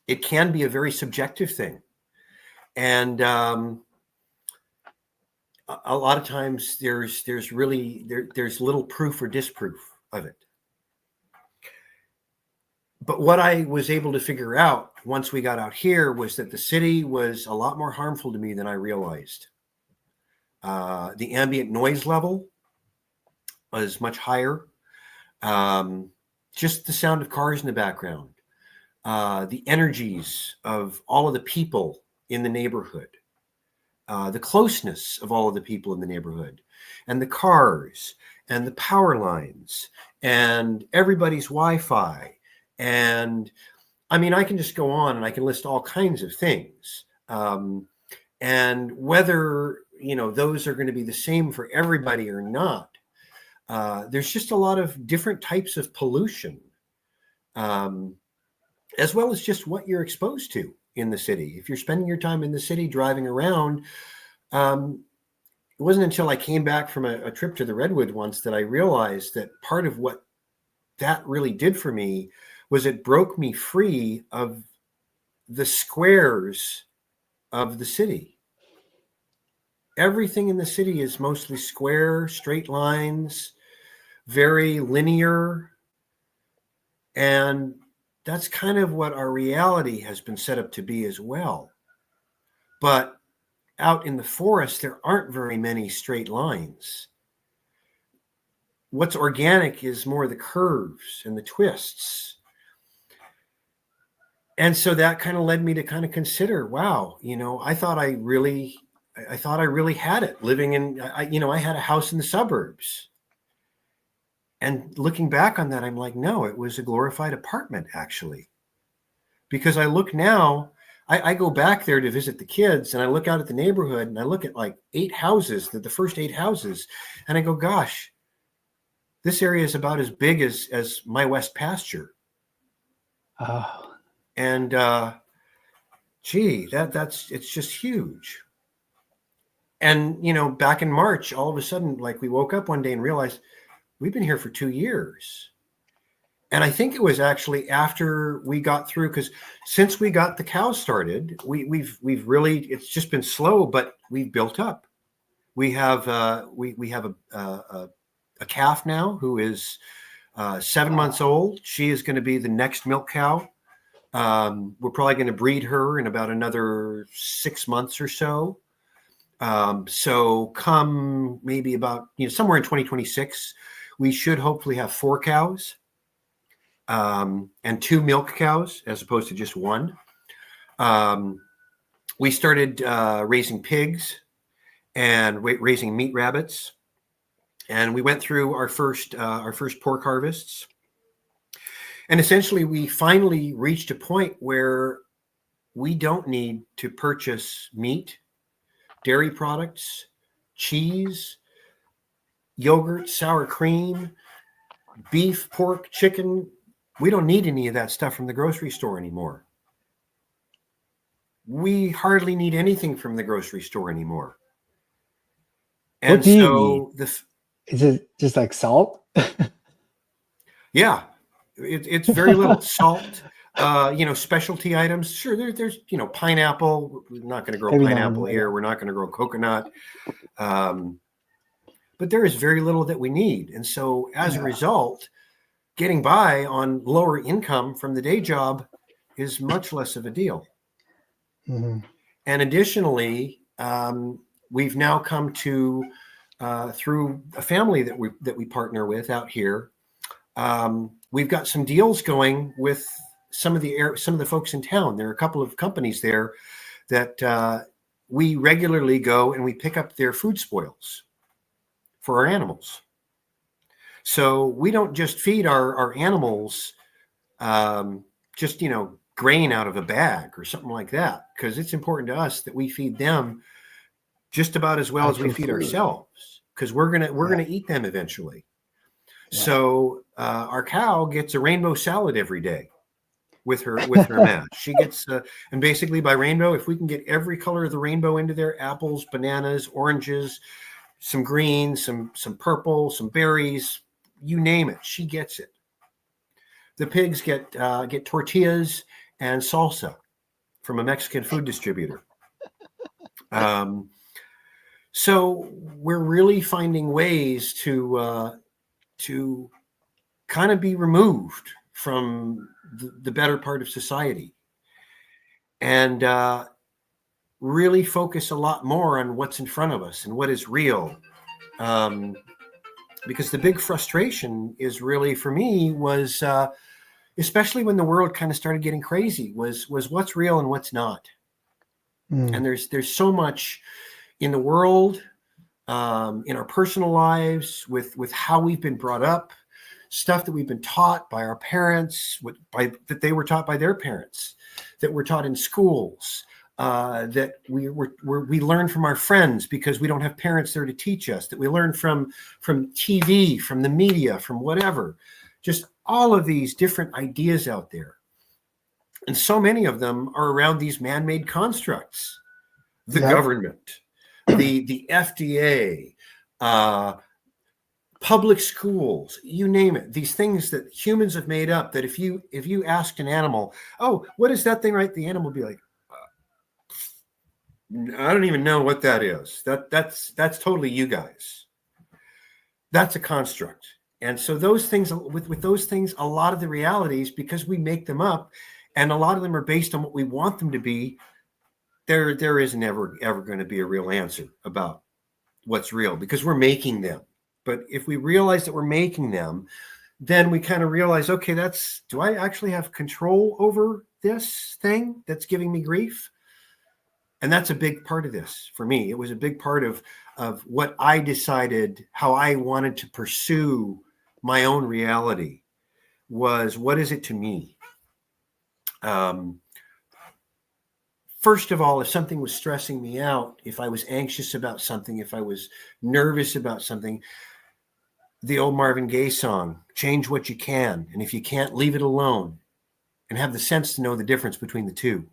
Speaker 2: It can be a very subjective thing. And a lot of times there's little proof or disproof of it. But what I was able to figure out once we got out here was that the city was a lot more harmful to me than I realized. The ambient noise level was much higher. Just the sound of cars in the background, the energies of all of the people in the neighborhood, the closeness of all of the people in the neighborhood, and the cars and the power lines and everybody's Wi-Fi. And I mean, I can just go on and I can list all kinds of things. And whether, those are going to be the same for everybody or not, there's just a lot of different types of pollution, as well as just what you're exposed to in the city. If you're spending your time in the city driving around, it wasn't until I came back from a trip to the Redwood once that I realized that part of what that really did for me was it broke me free of the squares of the city. Everything in the city is mostly square, straight lines, very linear. And that's kind of what our reality has been set up to be as well. But out in the forest, there aren't very many straight lines. What's organic is more the curves and the twists. And so that kind of led me to kind of consider, wow, I thought I really had it living in, I had a house in the suburbs. And looking back on that, I'm like, no, it was a glorified apartment, actually. Because I look now, I go back there to visit the kids, and I look out at the neighborhood, and I look at like 8 houses, the first 8 houses, and I go, gosh, this area is about as big as my west pasture.
Speaker 1: Oh,
Speaker 2: And gee, it's just huge. And back in March, all of a sudden, like, we woke up one day and realized we've been here for 2 years. And I think it was actually after we got through, because since we got the cows started, we've really, it's just been slow, but we've built up. We have we have a calf now who is 7 months old. She is going to be the next milk cow. We're probably going to breed her in about another 6 months or so. So come maybe about somewhere in 2026, we should hopefully have 4 cows. And 2 milk cows as opposed to just 1. We started raising pigs and raising meat rabbits, and we went through our first pork harvests. And essentially, we finally reached a point where we don't need to purchase meat, dairy products, cheese, yogurt, sour cream, beef, pork, chicken. We don't need any of that stuff from the grocery store anymore. We hardly need anything from the grocery store anymore. And
Speaker 1: what do you need? Is it just like salt?
Speaker 2: Yeah, it's very little salt. Specialty items. Sure, there's pineapple. We're not going to grow
Speaker 1: Maybe
Speaker 2: pineapple
Speaker 1: not.
Speaker 2: here. We're not going to grow coconut. But there is very little that we need. And so as a result, getting by on lower income from the day job is much less of a deal.
Speaker 1: Mm-hmm.
Speaker 2: And additionally, we've now come to through a family that we partner with out here. We've got some deals going with some of the folks in town. There are a couple of companies there that we regularly go and we pick up their food spoils for our animals. So we don't just feed our animals just grain out of a bag or something like that, because it's important to us that we feed them just about as well as we feed ourselves, because we're gonna eat them eventually. Yeah. So our cow gets a rainbow salad every day with her mash. She gets and basically by rainbow, if we can get every color of the rainbow into there: apples, bananas, oranges, some green, some purple, some berries, you name it, she gets it. The pigs get tortillas and salsa from a Mexican food distributor. So we're really finding ways to kind of be removed from the better part of society, and really focus a lot more on what's in front of us and what is real. Because the big frustration is really, for me, was especially when the world kind of started getting crazy, was what's real and what's not. And there's so much in the world, in our personal lives, with how we've been brought up, stuff that we've been taught by our parents, that they were taught by their parents, that we're taught in schools, that we learn from our friends because we don't have parents there to teach us, that we learn from TV, from the media, from whatever. Just all of these different ideas out there. And so many of them are around these man-made constructs. The government, the FDA, public schools, you name it. These things that humans have made up, that if you asked an animal, oh, what is that thing, right? The animal would be like, I don't even know what that is. That's totally you guys. That's a construct. And so those things, with those things, a lot of the realities, because we make them up, and a lot of them are based on what we want them to be, there is never ever going to be a real answer about what's real, because we're making them. But if we realize that we're making them, then we kind of realize, okay, do I actually have control over this thing that's giving me grief? And that's a big part of this for me. It was a big part of what I decided, how I wanted to pursue my own reality, was, what is it to me? First of all, if something was stressing me out, if I was anxious about something, if I was nervous about something, the old Marvin Gaye song, change what you can. And if you can't, leave it alone, and have the sense to know the difference between the two.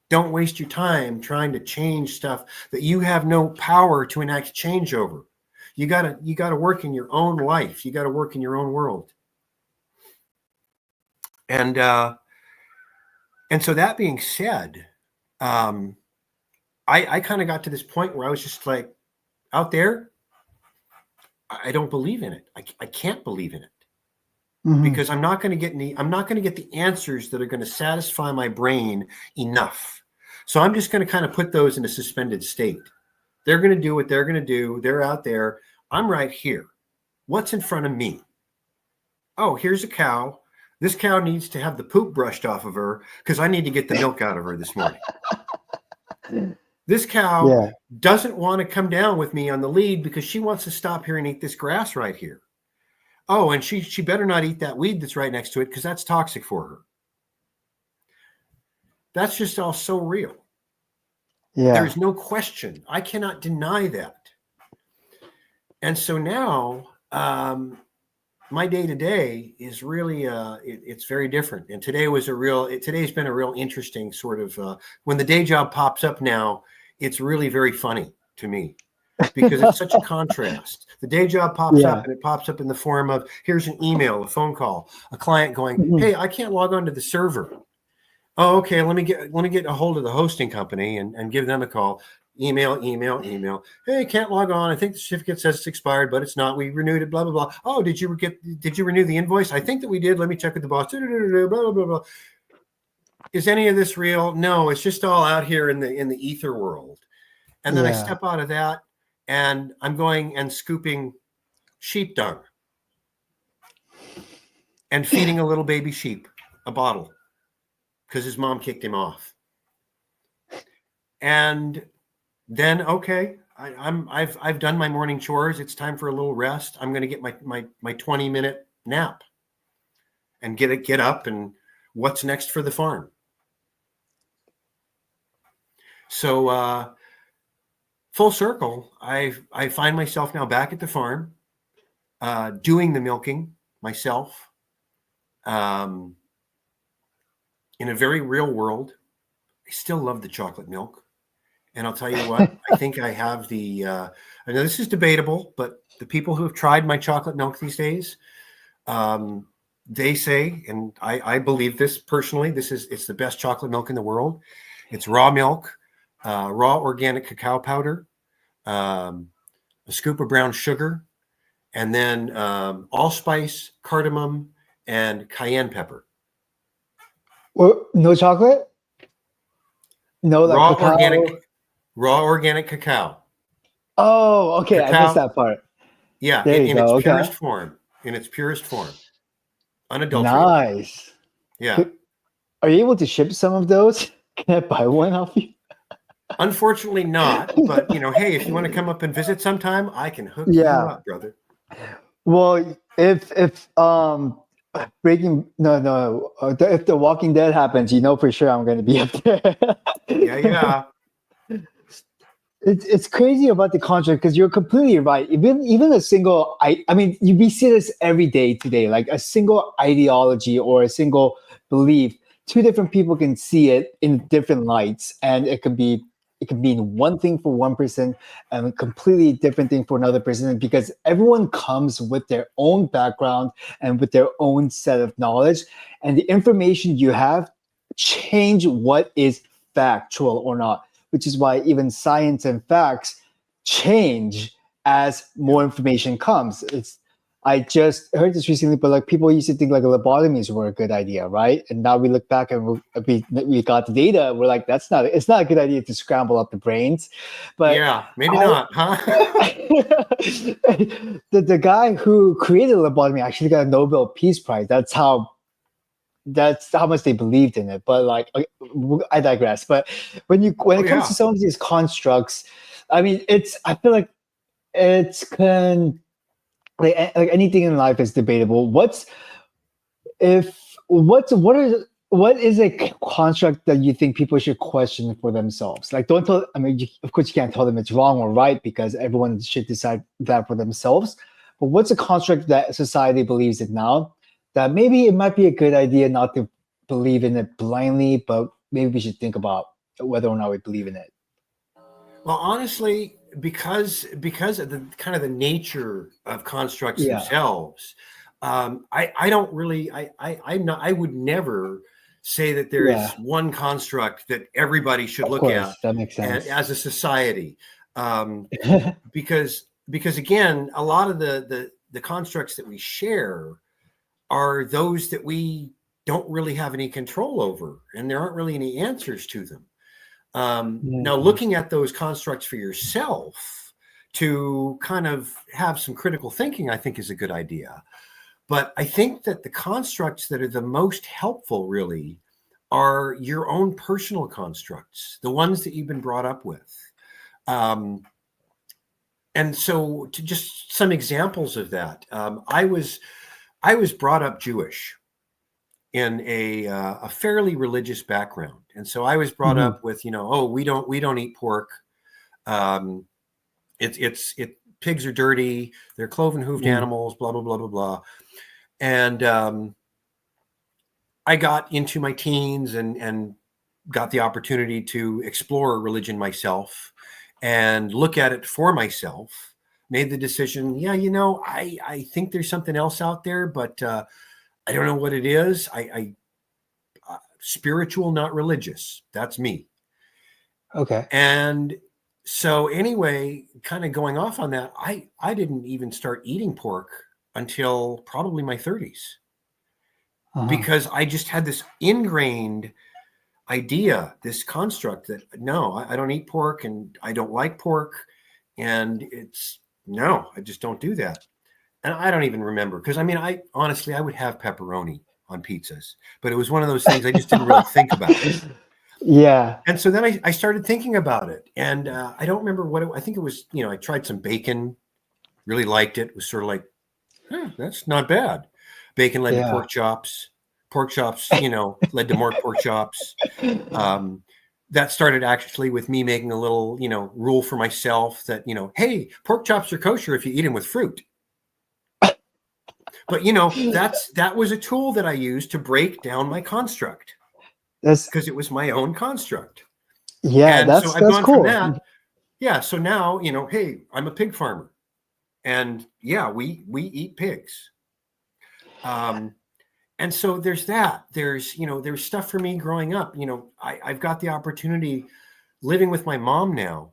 Speaker 2: Don't waste your time trying to change stuff that you have no power to enact change over. You gotta work in your own life. You gotta work in your own world. And so that being said, I kind of got to this point where I was just like, out there, I don't believe in it. I can't believe in it because I'm not going to get the answers that are going to satisfy my brain enough. So I'm just going to kind of put those in a suspended state. They're going to do what they're going to do. They're out there. I'm right here. What's in front of me? Oh, here's a cow. This cow needs to have the poop brushed off of her because I need to get the milk out of her this morning. This cow doesn't want to come down with me on the lead because she wants to stop here and eat this grass right here. Oh, and she better not eat that weed that's right next to it because that's toxic for her. That's just all so real. Yeah. There's no question. I cannot deny that. And so now, my day-to-day is really it's very different. And today's been a real interesting sort of when the day job pops up now, it's really very funny to me because it's such a contrast. The day job pops up and it pops up in the form of, here's an email, a phone call, a client going, hey, I can't log on to the server. Oh, okay, let me get a hold of the hosting company and give them a call. Email. Hey, can't log on. I think the certificate says it's expired, but it's not. We renewed it, blah, blah, blah. Oh, did you renew the invoice? I think that we did. Let me check with the boss. Blah, blah, blah, blah. Is any of this real? No, it's just all out here in the ether world. And then I step out of that and I'm going and scooping sheep dung and feeding a little baby sheep a bottle because his mom kicked him off. And then, okay, I've done my morning chores. It's time for a little rest. I'm going to get my 20-minute nap and get up and what's next for the farm. So full circle, I find myself now back at the farm, doing the milking myself, in a very real world. I still love the chocolate milk. And I'll tell you what, I think I have I know this is debatable, but the people who have tried my chocolate milk these days, they say, and I believe this personally, it's the best chocolate milk in the world. It's raw milk, raw organic cacao powder, a scoop of brown sugar, and then allspice, cardamom, and cayenne pepper.
Speaker 1: Well, no chocolate? No, like
Speaker 2: raw organic cacao.
Speaker 1: Oh, okay. Cacao, I missed that part.
Speaker 2: Yeah, in its purest form. In its purest form. Unadulterated.
Speaker 1: Nice.
Speaker 2: Yeah.
Speaker 1: Are you able to ship some of those? Can I buy one off you?
Speaker 2: Unfortunately not. But, hey, if you want to come up and visit sometime, I can hook you up, brother.
Speaker 1: Well, if if The Walking Dead happens, for sure I'm going to be up there.
Speaker 2: Yeah.
Speaker 1: It's crazy about the contract because you're completely right. Even a single, I mean, we see this every day today, like a single ideology or a single belief. Two different people can see it in different lights, and it can mean one thing for one person and a completely different thing for another person because everyone comes with their own background and with their own set of knowledge, and the information you have change what is factual or not, which is why even science and facts change as more information comes. I just heard this recently, but like people used to think like lobotomies were a good idea, right? And now we look back and we got the data. We're like, it's not a good idea to scramble up the brains. But
Speaker 2: yeah, maybe not, huh?
Speaker 1: the guy who created lobotomy actually got a Nobel Peace Prize. That's how much they believed in it. But like, I digress. But when it comes to some of these constructs, I mean, I feel like like anything in life is debatable. What what is a construct that you think people should question for themselves? Like, don't tell. I mean, of course, you can't tell them it's wrong or right because everyone should decide that for themselves. But what's a construct that society believes in now that maybe it might be a good idea not to believe in it blindly, but maybe we should think about whether or not we believe in it.
Speaker 2: Well, honestly, because of the kind of the nature of constructs
Speaker 1: Yeah,
Speaker 2: themselves, I don't really I'm not I would never say that there is
Speaker 1: yeah,
Speaker 2: one construct that everybody should
Speaker 1: of
Speaker 2: look at
Speaker 1: course, that makes
Speaker 2: and
Speaker 1: sense.
Speaker 2: as a society, because again, a lot of the constructs that we share are those that we don't really have any control over, and there aren't really any answers to them. Now,
Speaker 1: Mm,
Speaker 2: looking at those constructs for yourself to kind of have some critical thinking, I think is a good idea. But I think that the constructs that are the most helpful really are your own personal constructs, the ones that you've been brought up with. Um, and so, to just some examples of that, I was brought up Jewish in a fairly religious background, and so I was brought
Speaker 1: mhm,
Speaker 2: up with, oh, we don't eat pork. Um, it pigs are dirty. They're cloven hooved
Speaker 1: mm,
Speaker 2: animals. Blah blah blah blah blah. And I got into my teens and got the opportunity to explore religion myself and look at it for myself. Made the decision. Yeah, I think there's something else out there, but I don't know what it is. I spiritual, not religious. That's me.
Speaker 1: okay.
Speaker 2: And so anyway, kind of going off on that, I didn't even start eating pork until probably my 30s
Speaker 1: Uh-huh.
Speaker 2: because I just had this ingrained idea, this construct that no, I don't eat pork and I don't like pork. And it's no, I just don't do that. And I don't even remember because I mean, I honestly, I would have pepperoni on pizzas, but it was one of those things I just didn't really think about.
Speaker 1: Yeah.
Speaker 2: And so then I started thinking about it, and I don't remember I think it was. I tried some bacon, really liked it. It was sort of like, that's not bad. Bacon led to
Speaker 1: Yeah.
Speaker 2: pork chops. Pork chops, led to more pork chops. Um, that started actually with me making a little, rule for myself that, hey, pork chops are kosher if you eat them with fruit. But that was a tool that I used to break down my construct
Speaker 1: That's
Speaker 2: because it was my own construct.
Speaker 1: yeah,
Speaker 2: And so I've
Speaker 1: that's
Speaker 2: gone from
Speaker 1: cool.
Speaker 2: that. Yeah. So now, hey, I'm a pig farmer, and yeah, we eat pigs. Um, and so there's that. There's stuff for me growing up. I've got the opportunity living with my mom now.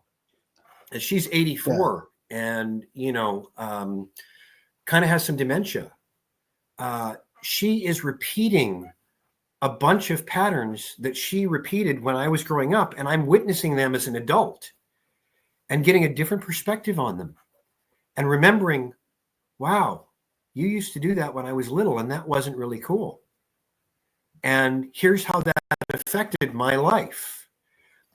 Speaker 2: And she's
Speaker 1: Yeah.
Speaker 2: 84, and kind of has some dementia. She is repeating a bunch of patterns that she repeated when I was growing up, and I'm witnessing them as an adult and getting a different perspective on them and remembering, wow, you used to do that when I was little, and that wasn't really cool. And here's how that affected my life.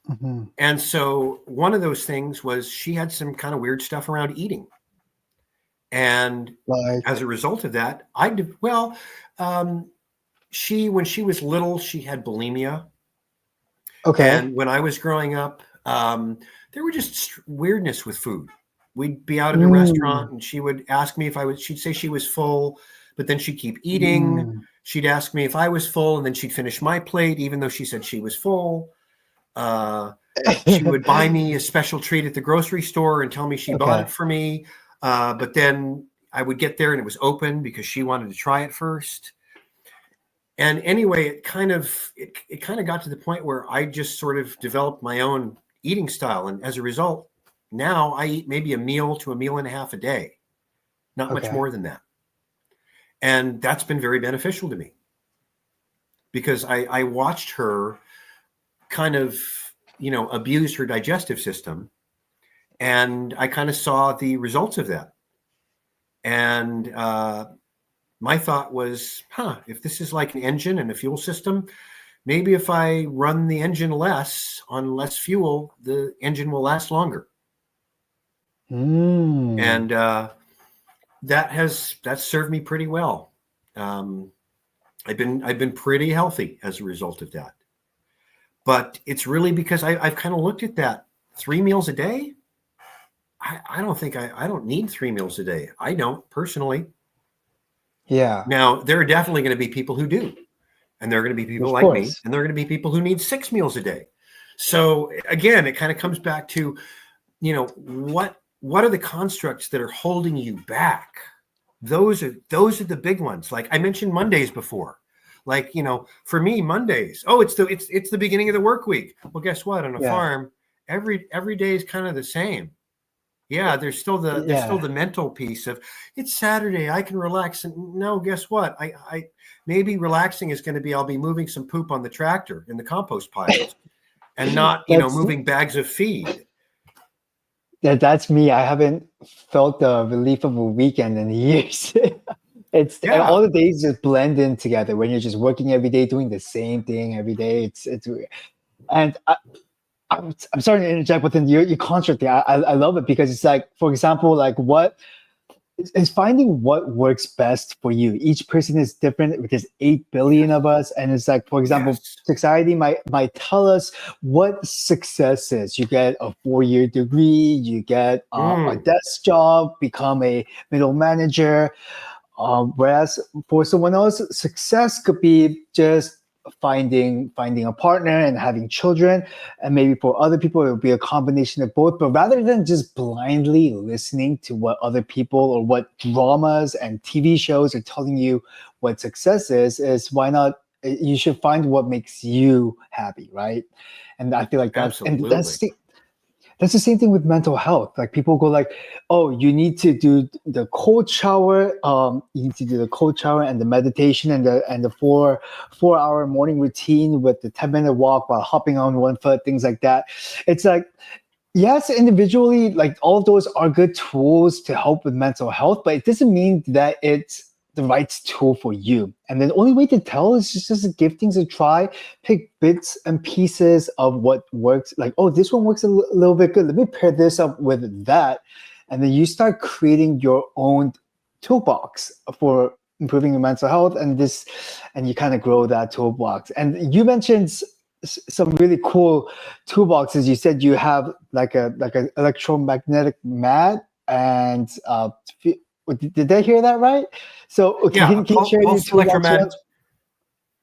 Speaker 1: Mhm.
Speaker 2: And so one of those things was she had some kind of weird stuff around eating. And
Speaker 1: Like,
Speaker 2: as a result of that, um, when she was little, she had bulimia.
Speaker 1: okay.
Speaker 2: And when I was growing up, there were just weirdness with food. We'd be out at a
Speaker 1: Mm,
Speaker 2: restaurant and she would ask me if she'd say she was full, but then she'd keep eating.
Speaker 1: mm.
Speaker 2: She'd ask me if I was full and then she'd finish my plate, even though she said she was full. Uh, she would buy me a special treat at the grocery store and tell me she bought it
Speaker 1: Okay.
Speaker 2: for me. But then I would get there and it was open because she wanted to try it first. And anyway, it kind of got to the point where I just sort of developed my own eating style, and as a result, now I eat maybe a meal to a meal and a half a day, not much
Speaker 1: Okay.
Speaker 2: more than that, and that's been very beneficial to me because I watched her kind of abuse her digestive system, and I kind of saw the results of that, and my thought was, if this is like an engine and a fuel system, maybe if I run the engine less on less fuel, the engine will last longer.
Speaker 1: Mm.
Speaker 2: And that's served me pretty well. Um, I've been pretty healthy as a result of that. But it's really because I've kind of looked at that 3 meals a day. I don't think I don't need 3 meals a day. I don't personally.
Speaker 1: Yeah,
Speaker 2: Now, there are definitely going to be people who do. And there are going to be people
Speaker 1: of
Speaker 2: like me,
Speaker 1: course.
Speaker 2: and there are going to be people who need 6 meals a day. So again, it kind of comes back to, what are the constructs that are holding you back? Those are the big ones. Like I mentioned Mondays before. Like, for me, Mondays, it's the beginning of the work week. Well, guess what? On a
Speaker 1: Yeah,
Speaker 2: farm, every day is kind of the same. Yeah, there's still the
Speaker 1: yeah.
Speaker 2: mental piece of it's Saturday, I can relax. And no, guess what? I maybe relaxing is going to be I'll be moving some poop on the tractor in the compost piles and not,
Speaker 1: That's
Speaker 2: moving bags of feed.
Speaker 1: that's me. I haven't felt the relief of a weekend in years. It's and
Speaker 2: Yeah,
Speaker 1: all the days just blend in together when you're just working every day, doing the same thing every day. It's weird. And I'm sorry to interject, but then your construct there, I love it because it's like, for example, like what is finding what works best for you. Each person is different. There's 8 billion of us, and it's like, for example,
Speaker 2: yes.
Speaker 1: society might tell us what success is. You get a 4 year degree, you get a
Speaker 2: Mm,
Speaker 1: desk job, become a middle manager. Whereas for someone else, success could be just finding a partner and having children, and maybe for other people it would be a combination of both. But rather than just blindly listening to what other people or what dramas and TV shows are telling you what success is why not? You should find what makes you happy, right? And I feel like
Speaker 2: absolutely.
Speaker 1: that's the same thing with mental health. Like people go like, "Oh, you need to do the cold shower. You need to do the cold shower and the meditation and the 4 hour morning routine with the 10 minute walk while hopping on one foot, things like that." It's like, yes, individually, like all of those are good tools to help with mental health, but it doesn't mean that it's the right tool for you. And the only way to tell is just to give things a try, pick bits and pieces of what works. Like, oh, this one works a little bit good. Let me pair this up with that. And then you start creating your own toolbox for improving your mental health and you kind of grow that toolbox. And you mentioned some really cool toolboxes. You said you have like a electromagnetic mat and did I hear that right? So
Speaker 2: Yeah, a
Speaker 1: can you share your
Speaker 2: pulse
Speaker 1: toolbox with
Speaker 2: electromagnetic.
Speaker 1: us?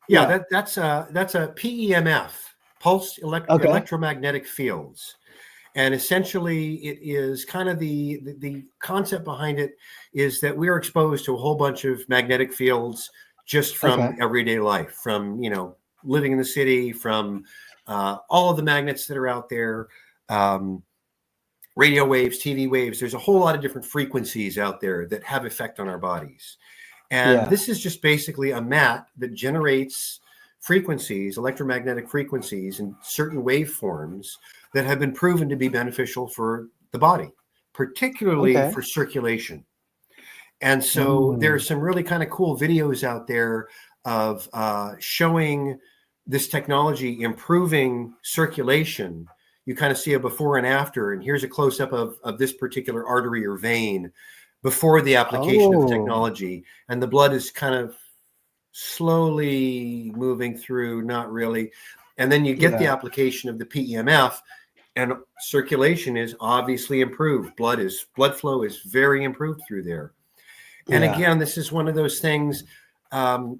Speaker 2: Yeah,
Speaker 1: Yeah.
Speaker 2: that's a PEMF,
Speaker 1: Okay.
Speaker 2: electromagnetic fields. And essentially, it is kind of the concept behind it is that we are exposed to a whole bunch of magnetic fields just from
Speaker 1: Okay.
Speaker 2: everyday life, from living in the city, from all of the magnets that are out there, um, radio waves, TV waves. There's a whole lot of different frequencies out there that have effect on our bodies. And
Speaker 1: Yeah.
Speaker 2: this is just basically a mat that generates frequencies, electromagnetic frequencies, in certain waveforms that have been proven to be beneficial for the body, particularly
Speaker 1: Okay.
Speaker 2: for circulation. And so there are
Speaker 1: Mm.
Speaker 2: some really kind of cool videos out there of showing this technology improving circulation. You kind of see a before and after, and here's a close up of this particular artery or vein before the application of the
Speaker 1: Oh,
Speaker 2: technology, and the blood is kind of slowly moving through, not really. And then you get the
Speaker 1: yeah.
Speaker 2: application of the PEMF, and circulation is obviously improved. Blood flow is very improved through there. And
Speaker 1: Yeah.
Speaker 2: again, this is one of those things. Um,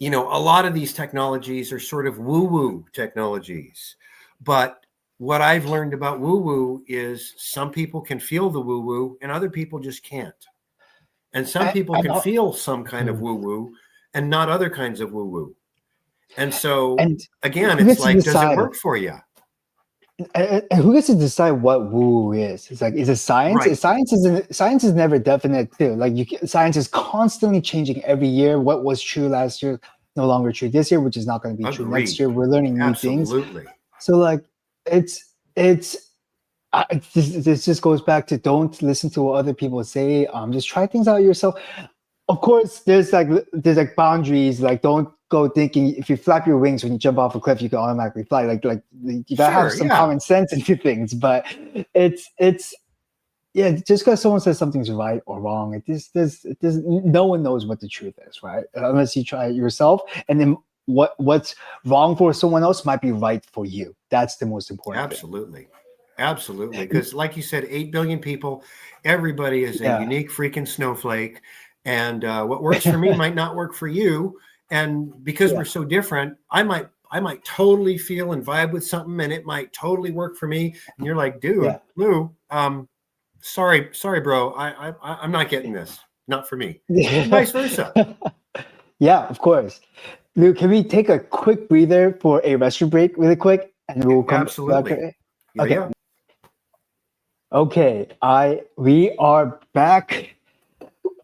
Speaker 2: a lot of these technologies are sort of woo-woo technologies, but what I've learned about woo-woo is some people can feel the woo-woo and other people just can't. And some people
Speaker 1: And
Speaker 2: can feel some kind of
Speaker 1: mm.
Speaker 2: woo-woo and not other kinds of woo-woo. And so
Speaker 1: And
Speaker 2: again,
Speaker 1: who
Speaker 2: it's
Speaker 1: gets to
Speaker 2: like, does it
Speaker 1: decide?
Speaker 2: work for you?
Speaker 1: And who gets to decide what woo is? It's like, is it science?
Speaker 2: Right.
Speaker 1: Science is never definite too. Like science is constantly changing every year. What was true last year, no longer true this year, which is not going to be true next
Speaker 2: Agreed.
Speaker 1: year. We're learning new things.
Speaker 2: Absolutely.
Speaker 1: So like, it's this just goes back to don't listen to what other people say. Just try things out yourself. Of course, there's like boundaries. Like don't go thinking if you flap your wings when you jump off a cliff, you can automatically fly. Like you gotta have
Speaker 2: Sure.
Speaker 1: some
Speaker 2: Yeah.
Speaker 1: common sense into things. But it's yeah, just because someone says something's right or wrong, it does, no one knows what the truth is, right? Unless you try it yourself, and then what's wrong for someone else might be right for you. That's the most important thing.
Speaker 2: Absolutely. Absolutely. Because, like you said, 8 billion people, everybody is a
Speaker 1: Yeah,
Speaker 2: unique freaking snowflake. And what works for me might not work for you. And because
Speaker 1: yeah,
Speaker 2: we're so different, I might totally feel and vibe with something and it might totally work for me. And you're like, dude,
Speaker 1: yeah,
Speaker 2: Lou, sorry, bro. I'm not getting this. Not for me. And
Speaker 1: yeah.
Speaker 2: vice versa.
Speaker 1: Yeah, of course. Lou, can we take a quick breather for a restroom break, really quick, and we'll come back?
Speaker 2: Absolutely. Yeah,
Speaker 1: Okay.
Speaker 2: yeah.
Speaker 1: Okay. We are back.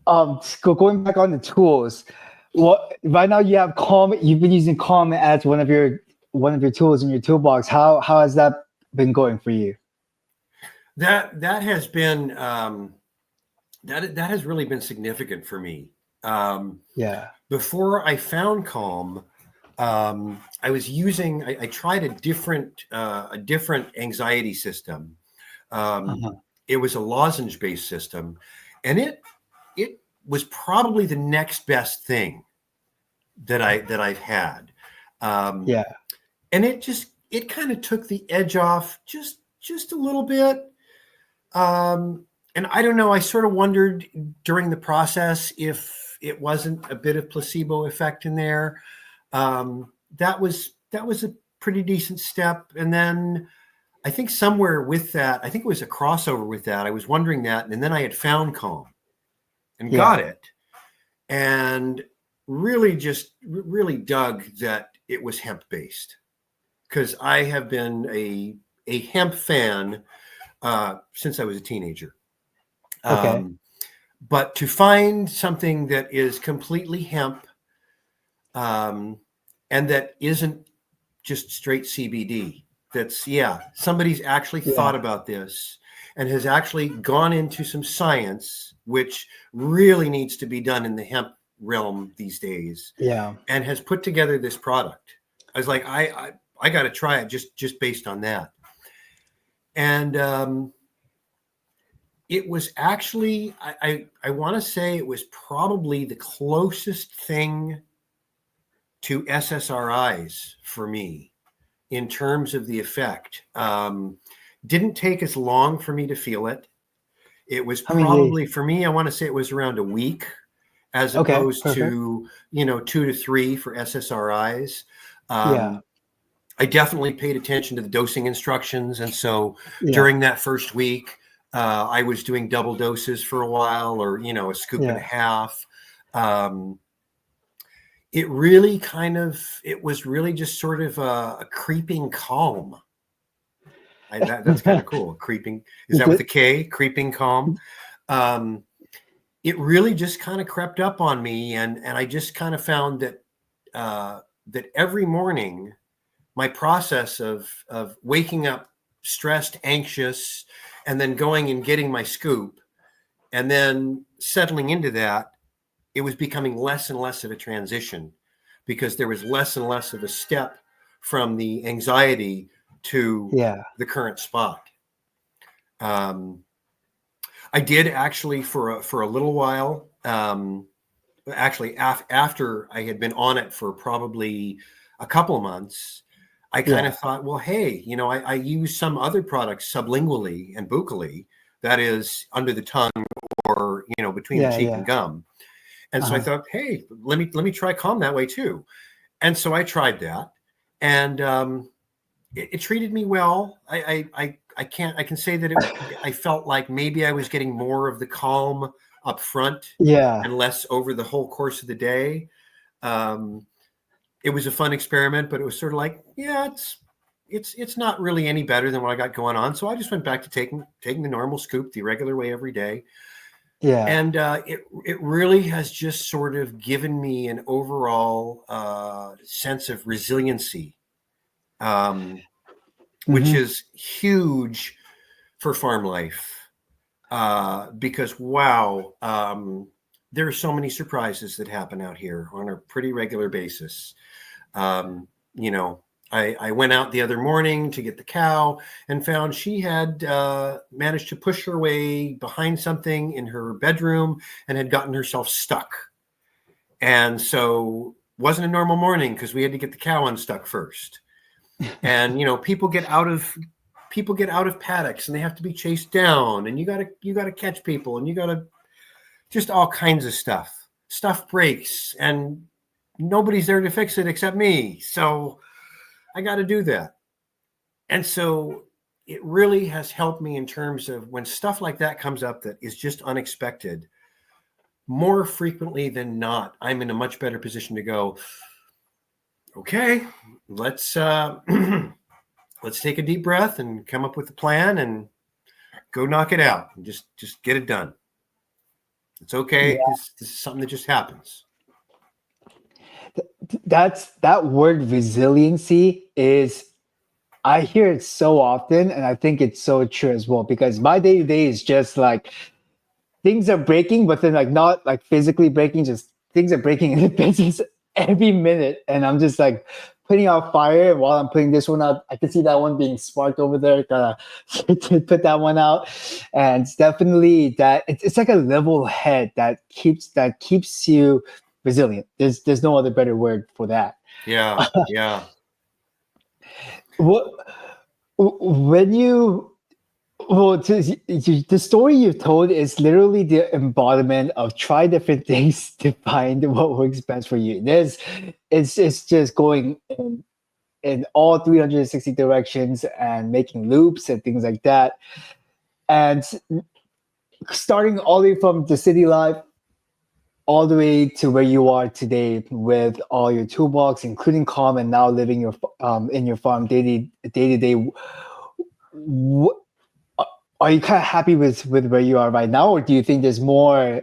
Speaker 1: Going back on the tools. What right now you have Calm. You've been using Calm as one of your tools in your toolbox. How has that been going for you?
Speaker 2: That has been that has really been significant for me. Um,
Speaker 1: Yeah.
Speaker 2: Before I found Calm, I was using. I tried a different anxiety system. Um,
Speaker 1: Uh-huh.
Speaker 2: it was a lozenge based system, and it was probably the next best thing that I've had. Um,
Speaker 1: Yeah.
Speaker 2: and it kind of took the edge off just a little bit. And I don't know. I sort of wondered during the process if it wasn't a bit of placebo effect in there. That was a pretty decent step. And then I think somewhere with that, I think it was a crossover with that. I was wondering that, and then I had found Calm and got
Speaker 1: Yeah.
Speaker 2: it, and really just really dug that it was hemp based because I have been a hemp fan since I was a teenager.
Speaker 1: Okay.
Speaker 2: Um, but to find something that is completely hemp um, and that isn't just straight CBD, that's, yeah, somebody's actually thought
Speaker 1: Yeah.
Speaker 2: about this and has actually gone into some science, which really needs to be done in the hemp realm these days,
Speaker 1: Yeah.
Speaker 2: and has put together this product. I was like, I got to try it just based on that. And it was actually, I want to say it was probably the closest thing to SSRIs for me in terms of the effect. Didn't take as long for me to feel it. It was
Speaker 1: How many days?
Speaker 2: probably, for me, I want to say it was around a week as
Speaker 1: Okay.
Speaker 2: opposed
Speaker 1: Perfect.
Speaker 2: to, 2 to 3 for SSRIs.
Speaker 1: Yeah.
Speaker 2: Um, I definitely paid attention to the dosing instructions. And so
Speaker 1: Yeah.
Speaker 2: during that first week, I was doing double doses for a while, or, a scoop and a
Speaker 1: Yeah.
Speaker 2: half. Um, it was really just sort of a creeping calm. That's kind of cool. Creeping, is that with a K? Creeping calm. Um, it really just kind of crept up on me, and I just kind of found that every morning my process of waking up stressed, anxious, and then going and getting my scoop, and then settling into that, it was becoming less and less of a transition because there was less and less of a step from the anxiety to
Speaker 1: Yeah.
Speaker 2: the current spot. Um, I did actually for a little while. Actually, after I had been on it for probably a couple of months, I kind
Speaker 1: Yeah.
Speaker 2: of thought, well, hey, I use some other products sublingually and buccally, that is under the tongue or between the
Speaker 1: Yeah.
Speaker 2: cheek and
Speaker 1: Yeah.
Speaker 2: gum. And so I
Speaker 1: Uh-huh.
Speaker 2: thought, hey, let me try Calm that way too. And so I tried that, and it treated me well. I can say that I felt like maybe I was getting more of the calm up front
Speaker 1: Yeah.
Speaker 2: and less over the whole course of the day. Um, it was a fun experiment, but it was sort of like, yeah, it's not really any better than what I got going on. So I just went back to taking the normal scoop the regular way every day.
Speaker 1: Yeah.
Speaker 2: And it really has just sort of given me an overall sense of resiliency, um, which
Speaker 1: Hmm.
Speaker 2: is huge for farm life. Because wow, there are so many surprises that happen out here on a pretty regular basis. Um, you know, I went out the other morning to get the cow and found she had managed to push her way behind something in her bedroom and had gotten herself stuck. And so wasn't a normal morning because we had to get the cow unstuck first. And people get out of paddocks and they have to be chased down, and you gotta catch people, and you gotta just all kinds of stuff. Stuff breaks and nobody's there to fix it except me. So I got to do that. And so it really has helped me in terms of when stuff like that comes up that is just unexpected. More frequently than not, I'm in a much better position to go, okay, let's let's take a deep breath and come up with a plan and go knock it out and just get it done. It's okay.
Speaker 1: Yeah.
Speaker 2: This is something that just happens.
Speaker 1: That word resiliency is, I hear it so often, and I think it's so true as well, because my day to day is just like things are breaking, but then like not like physically breaking, just things are breaking in the business every minute. And I'm just like putting out fire. And while I'm putting this one out, I can see that one being sparked over there. Gotta put that one out. And it's definitely that it's like a level head that keeps you resilient. There's no other better word for that.
Speaker 2: Yeah. Yeah.
Speaker 1: What when you the story you've told is literally the embodiment of try different things to find what works best for you. It's just going in all 360 directions and making loops and things like that. And starting all the way from the city life all the way to where you are today with all your toolbox, including Calm, and now living your in your farm day to day. Are you kind of happy with where you are right now, or do you think there's more?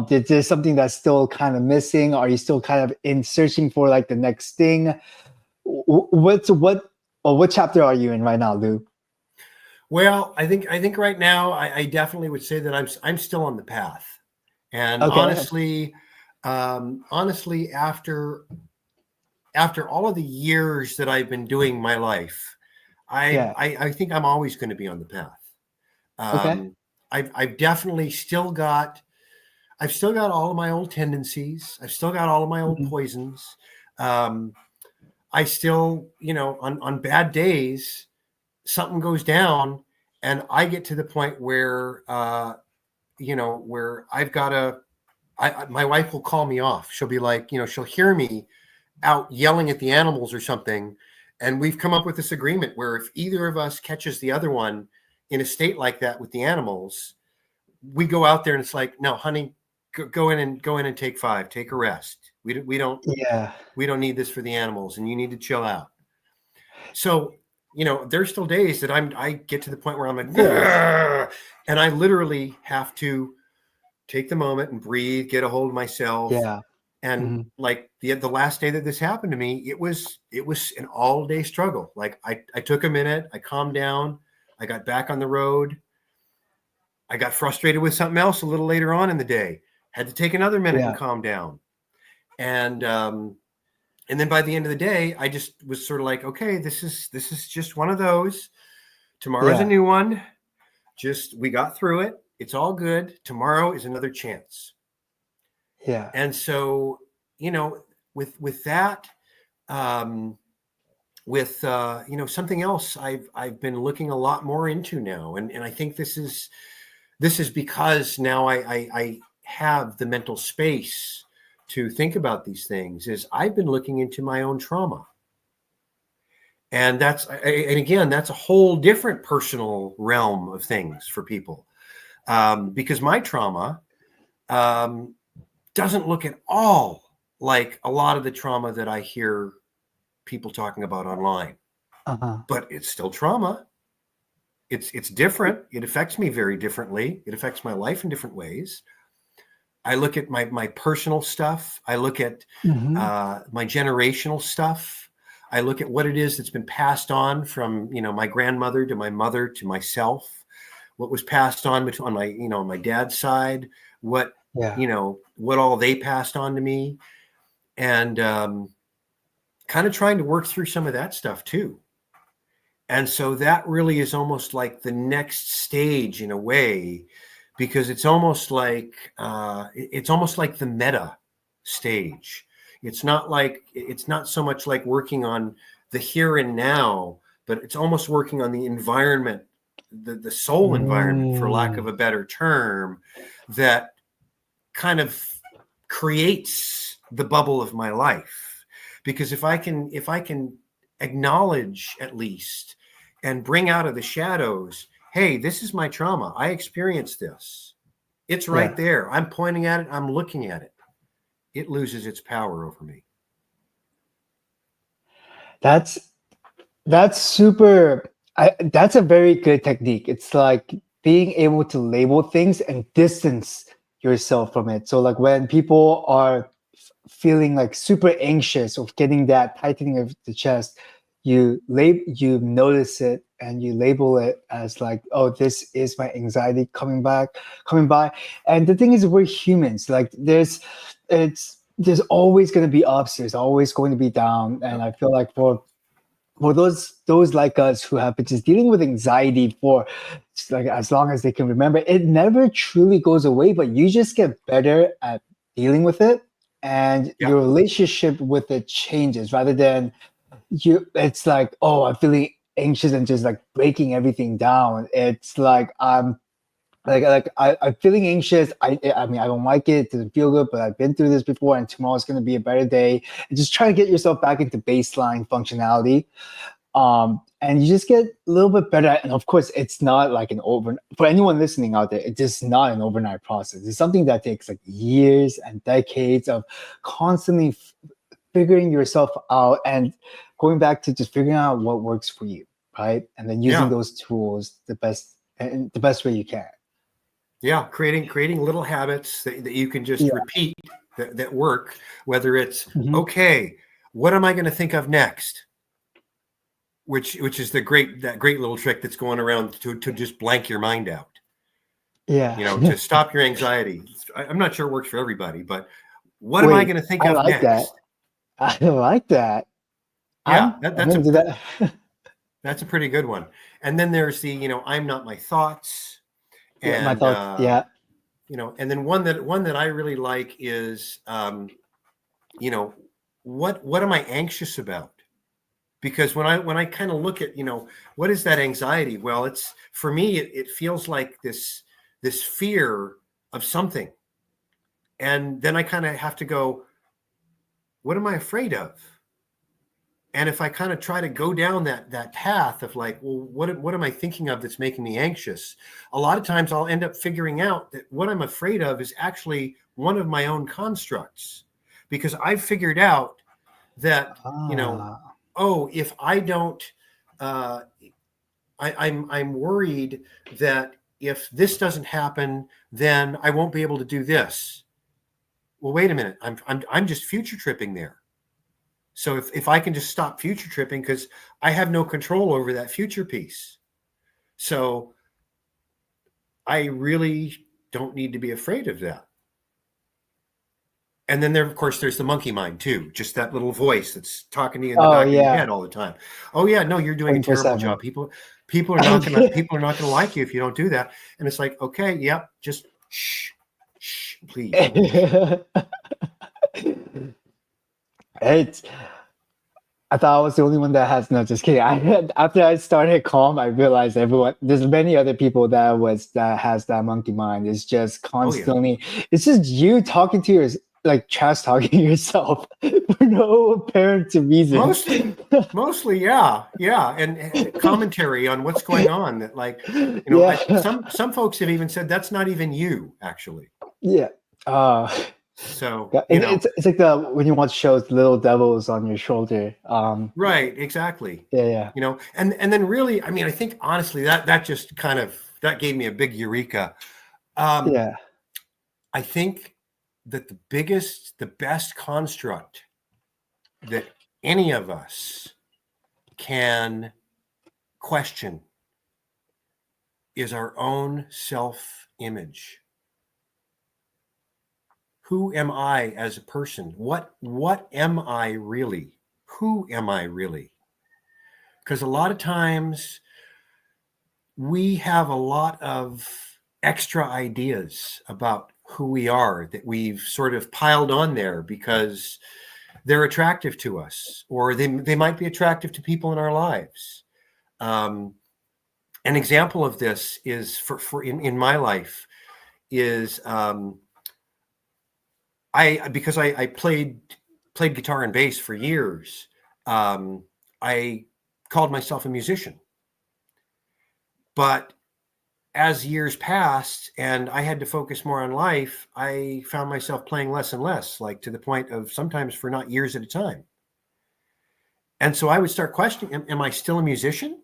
Speaker 1: There's something that's still kind of missing? Are you still kind of in searching for like the next thing? What chapter are you in right now, Lou?
Speaker 2: Well, I think right now I definitely would say that I'm still on the path. And
Speaker 1: Okay.
Speaker 2: honestly, after all of the years that I've been doing my life,
Speaker 1: Yeah.
Speaker 2: I think I'm always going to be on the path.
Speaker 1: Okay.
Speaker 2: I've definitely still got all of my old tendencies. I've still got all of my old
Speaker 1: Mhm.
Speaker 2: poisons. I still, on bad days, something goes down, and I get to the point where, where I've got to. My wife will call me off. She'll be like, she'll hear me out yelling at the animals or something, and we've come up with this agreement where if either of us catches the other one in a state like that with the animals, we go out there and it's like, no, honey, go in and take 5, take a rest. We don't
Speaker 1: Yeah.
Speaker 2: need this for the animals, and you need to chill out. So, there's still days that I get to the point where I'm like,
Speaker 1: Course.
Speaker 2: and I literally have to take the moment and breathe, get a hold of myself.
Speaker 1: Yeah.
Speaker 2: And
Speaker 1: Mhm.
Speaker 2: like the last day that this happened to me, it was an all day struggle. Like I took a minute, I calmed down, I got back on the road. I got frustrated with something else a little later on in the day, had to take another minute and
Speaker 1: Yeah.
Speaker 2: calm down. And then by the end of the day, I just was sort of like, okay, this is just one of those. Tomorrow's a
Speaker 1: Yeah.
Speaker 2: new one. We got through it. It's all good. Tomorrow is another chance.
Speaker 1: Yeah.
Speaker 2: And so, with that, something else I've been looking a lot more into now, and I think this is because now I have the mental space to think about these things. Is I've been looking into my own trauma, and again, that's a whole different personal realm of things for people, because my trauma doesn't look at all like a lot of the trauma that I hear people talking about online.
Speaker 1: Uh-huh.
Speaker 2: But it's still trauma. It's different. It affects me very differently. It affects my life in different ways. I look at my personal stuff. I look at
Speaker 1: Mhm.
Speaker 2: my generational stuff. I look at what it is that's been passed on from my grandmother to my mother to myself. What was passed on on my dad's side. What
Speaker 1: Yeah.
Speaker 2: what all they passed on to me, and kind of trying to work through some of that stuff too. And so that really is almost like the next stage in a way, because it's almost like the meta stage. It's not so much like working on the here and now, but it's almost working on the environment, the soul environment, for lack of a better term, that kind of creates the bubble of my life. Because if I can acknowledge at least and bring out of the shadows, hey, this is my trauma. I experienced this. It's right there. I'm pointing at it. I'm looking at it. It loses its power over me.
Speaker 1: That's super. That's a very good technique. It's like being able to label things and distance yourself from it. So like when people are feeling like super anxious of getting that tightening of the chest, you notice it and you label it as like, oh, this is my anxiety coming by. And the thing is, we're humans. Like there's always going to be ups, there's always going to be down. And I feel like for those like us who have been just dealing with anxiety for like as long as they can remember, it never truly goes away, but you just get better at dealing with it, and your relationship with it changes, rather than it's like, oh, I'm feeling anxious and just like breaking everything down. It's like I'm feeling anxious. I mean, I don't like it. It doesn't feel good, but I've been through this before, and tomorrow's going to be a better day. And just try to get yourself back into baseline functionality. And you just get a little bit better. And of course, it's not like for anyone listening out there, it's just not an overnight process. It's something that takes like years and decades of constantly figuring yourself out and going back to just figuring out what works for you, right? And then using those tools the best way you can.
Speaker 2: Yeah, creating little habits that you can just repeat that work, whether it's, okay, what am I going to think of next? Which is that great little trick that's going around to just blank your mind out.
Speaker 1: Yeah.
Speaker 2: To stop your anxiety. I'm not sure it works for everybody, but what am I going to think of
Speaker 1: like
Speaker 2: next?
Speaker 1: I like that.
Speaker 2: Yeah,
Speaker 1: I'm going to do that.
Speaker 2: That's a pretty good one. And then there's the, I'm not my thoughts. And,
Speaker 1: my thoughts.
Speaker 2: And then one that I really like is, what am I anxious about? Because when I kind of look at, what is that anxiety? Well, it's, for me, it feels like this fear of something. And then I kind of have to go, what am I afraid of? And if I kind of try to go down that path of like, well, what am I thinking of that's making me anxious? A lot of times I'll end up figuring out that what I'm afraid of is actually one of my own constructs, because I've figured out that, if I don't, I'm worried that if this doesn't happen, then I won't be able to do this. Well, wait a minute. I'm just future tripping there. So if I can just stop future tripping, because I have no control over that future piece. So I really don't need to be afraid of that. And then there's the monkey mind too, just that little voice that's talking to you in the back of your head all the time. Oh yeah, no, you're doing a terrible job. People are not gonna like you if you don't do that. And it's like, okay, yep, just shh, please.
Speaker 1: I thought I was the only one that has. No, just kidding. After I started Calm, I realized there's many other people that has that monkey mind. It's just constantly. It's just you talking to trash talking yourself for no apparent reason.
Speaker 2: Mostly, yeah, and commentary on what's going on. That, like, some folks have even said that's not even you, actually.
Speaker 1: Yeah.
Speaker 2: So
Speaker 1: it's like when you watch shows, Little Devils on your shoulder.
Speaker 2: Right, exactly.
Speaker 1: Yeah.
Speaker 2: And then really, I mean, I think honestly that just kind of that gave me a big eureka. I think that the best construct that any of us can question is our own self-image. Who am I as a person? What am I really? who am I really? Because a lot of times we have a lot of extra ideas about who we are that we've sort of piled on there because they're attractive to us, or they might be attractive to people in our lives. An example of this is in my life is because I played guitar and bass for years. I called myself a musician, but as years passed and I had to focus more on life, I found myself playing less and less, like to the point of sometimes for not years at a time. And so I would start questioning, am I still a musician?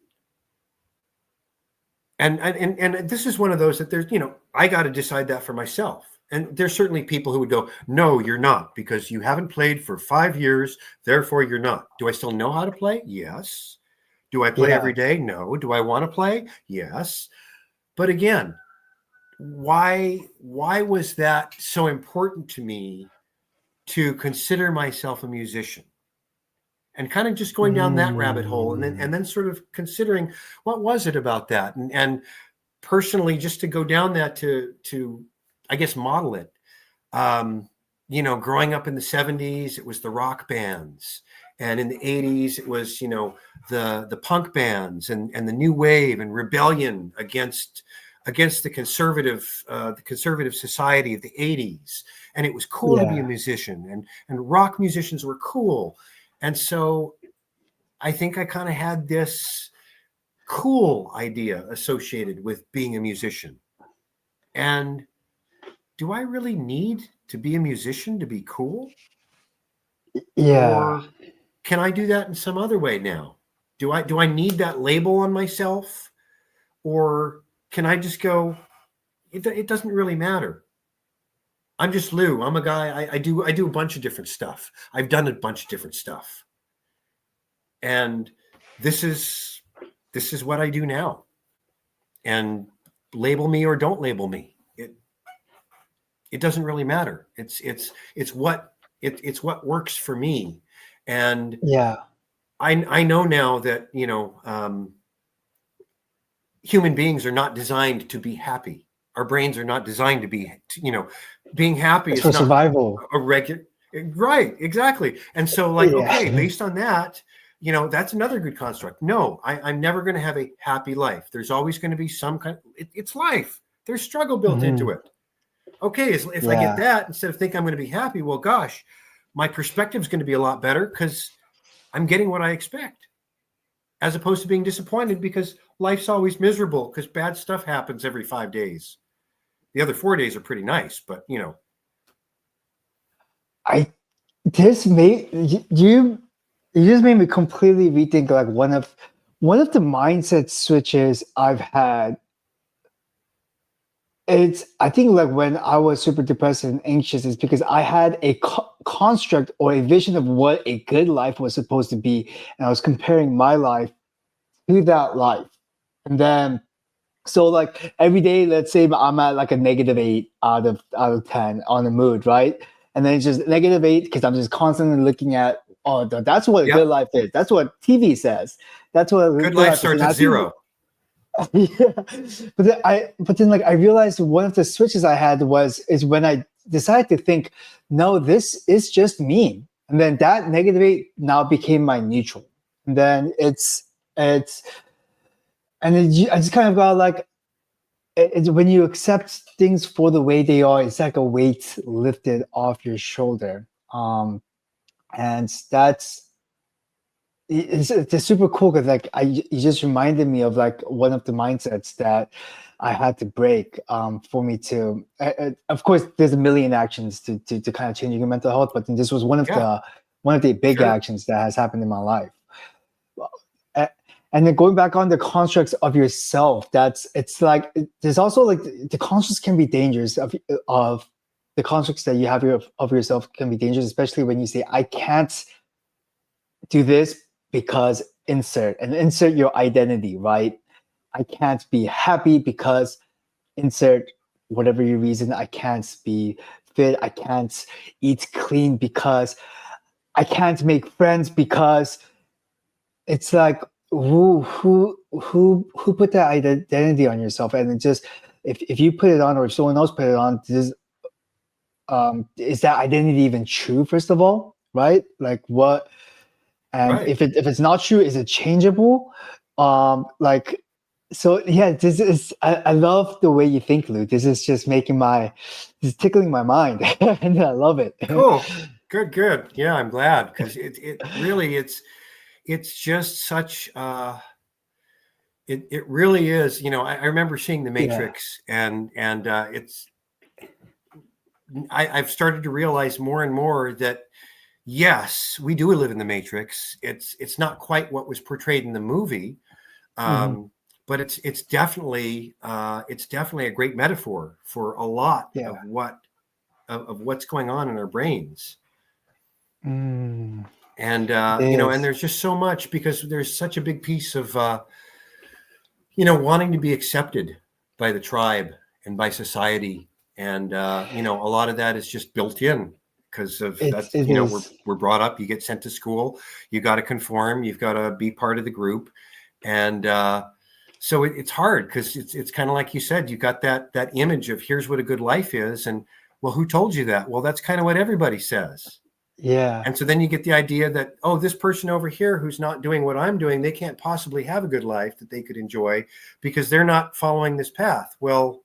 Speaker 2: And this is one of those that there's, I got to decide that for myself. And there's certainly people who would go, no, you're not, because you haven't played for 5 years. Therefore, you're not. Do I still know how to play? Yes. Do I play every day? No. Do I want to play? Yes. But again, why was that so important to me to consider myself a musician? And kind of just going down that rabbit hole, and then sort of considering what was it about that, and personally, just to go down that to I guess model it. Growing up in the 70s, it was the rock bands, and in the 80s, it was the punk bands and the new wave and rebellion against the conservative society of the 80s, and it was cool to be a musician, and rock musicians were cool. And so I think I kind of had this cool idea associated with being a musician. And do I really need to be a musician to be cool?
Speaker 1: Yeah.
Speaker 2: Or can I do that in some other way now? Do I need that label on myself? Or can I just go, it doesn't really matter. I'm just Lou. I'm a guy. I do a bunch of different stuff. I've done a bunch of different stuff. And this is what I do now. And label me or don't label me. It doesn't really matter. It's what works for me. And I know now that, human beings are not designed to be happy. Our brains are not designed to be, being happy is
Speaker 1: for
Speaker 2: not
Speaker 1: survival.
Speaker 2: a regular, right? Exactly. And so, okay, based on that, that's another good construct. No, I'm never going to have a happy life. There's always going to be some kind. It's life. There's struggle built into it. Okay, if I get that, instead of thinking I'm going to be happy, well, gosh, my perspective is going to be a lot better because I'm getting what I expect, as opposed to being disappointed because life's always miserable because bad stuff happens every 5 days. The other 4 days are pretty nice, but
Speaker 1: This made you just made me completely rethink like one of the mindset switches I've had. It's I think like when I was super depressed and anxious is because I had a construct or a vision of what a good life was supposed to be, and I was comparing my life to that life. And then so like every day, let's say I'm at like a -8 out of 10 on the mood, right? And then it's just -8 because I'm just constantly looking at, oh, that's what a good life is. That's what TV says. That's what a
Speaker 2: good life starts at 0.
Speaker 1: Yeah, but then like I realized one of the switches I had is when I decided to think, no, this is just me, and then that -8 now became my neutral, and then I just kind of got like it's when you accept things for the way they are, it's like a weight lifted off your shoulder, and it's super cool because like you just reminded me of like one of the mindsets that I had to break for me to. Of course, there's a million actions to kind of changing your mental health, but then this was one of the big actions that has happened in my life. And then going back on the constructs of yourself, it's like there's also like the constructs can be dangerous of the constructs that you have of yourself can be dangerous, especially when you say I can't do this because insert your identity, right? I can't be happy because insert whatever your reason. I can't be fit. I can't eat clean because I can't make friends because it's like who put that identity on yourself, and it just if you put it on or if someone else put it on, is that identity even true? First of all, right? Like what? And
Speaker 2: Right.
Speaker 1: if it's not true, is it changeable? Like so yeah. This is I love the way you think, Luke. This is just this is tickling my mind, and I love it.
Speaker 2: Cool. Good, good. Yeah, I'm glad, because it really it's just such it really is. I remember seeing The
Speaker 1: Yeah.
Speaker 2: Matrix, and I've started to realize more and more that yes, we do live in the Matrix. It's not quite what was portrayed in the movie,
Speaker 1: Hmm.
Speaker 2: but it's definitely a great metaphor for a lot
Speaker 1: Yeah.
Speaker 2: of what's going on in our brains.
Speaker 1: Mm,
Speaker 2: And
Speaker 1: it
Speaker 2: and
Speaker 1: is.
Speaker 2: there's just so much, because there's such a big piece of wanting to be accepted by the tribe and by society, and a lot of that is just built in, because of that's
Speaker 1: It is.
Speaker 2: we're brought up, you get sent to school, you got to conform, you've got to be part of the group, and so it's hard, because it's kind of like you said, you got that image of here's what a good life is, and well, who told you that? Well, that's kind of what everybody says.
Speaker 1: Yeah.
Speaker 2: And so then you get the idea that, oh, this person over here who's not doing what I'm doing, they can't possibly have a good life that they could enjoy because they're not following this path. Well,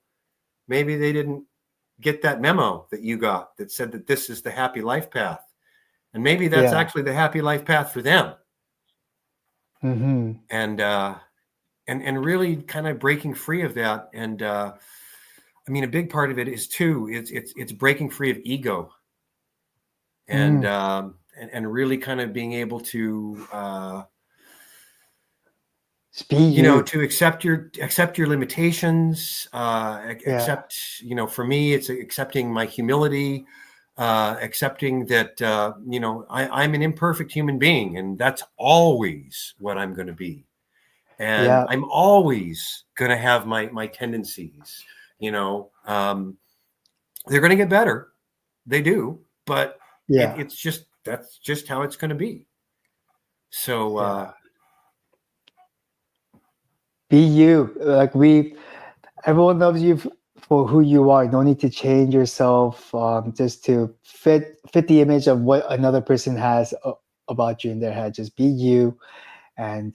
Speaker 2: maybe they didn't get that memo that you got that said that this is the happy life path. And maybe that's
Speaker 1: Yeah.
Speaker 2: actually the happy life path for them.
Speaker 1: Hmm.
Speaker 2: And really kind of breaking free of that. And I mean, a big part of it is too, it's breaking free of ego, and
Speaker 1: Mm.
Speaker 2: and really kind of being able to
Speaker 1: Just be you.
Speaker 2: to accept your limitations,
Speaker 1: Yeah.
Speaker 2: accept, for me, it's accepting my humility, accepting that, I'm an imperfect human being, and that's always what I'm going to be. And
Speaker 1: Yeah.
Speaker 2: I'm always going to have my tendencies, you know, um, they're going to get better. They do, but
Speaker 1: Yeah.
Speaker 2: it's just, that's just how it's going to be. So,
Speaker 1: Yeah. Be you. Like everyone loves you for who you are. No need to change yourself just to fit the image of what another person has about you in their head. Just be you, and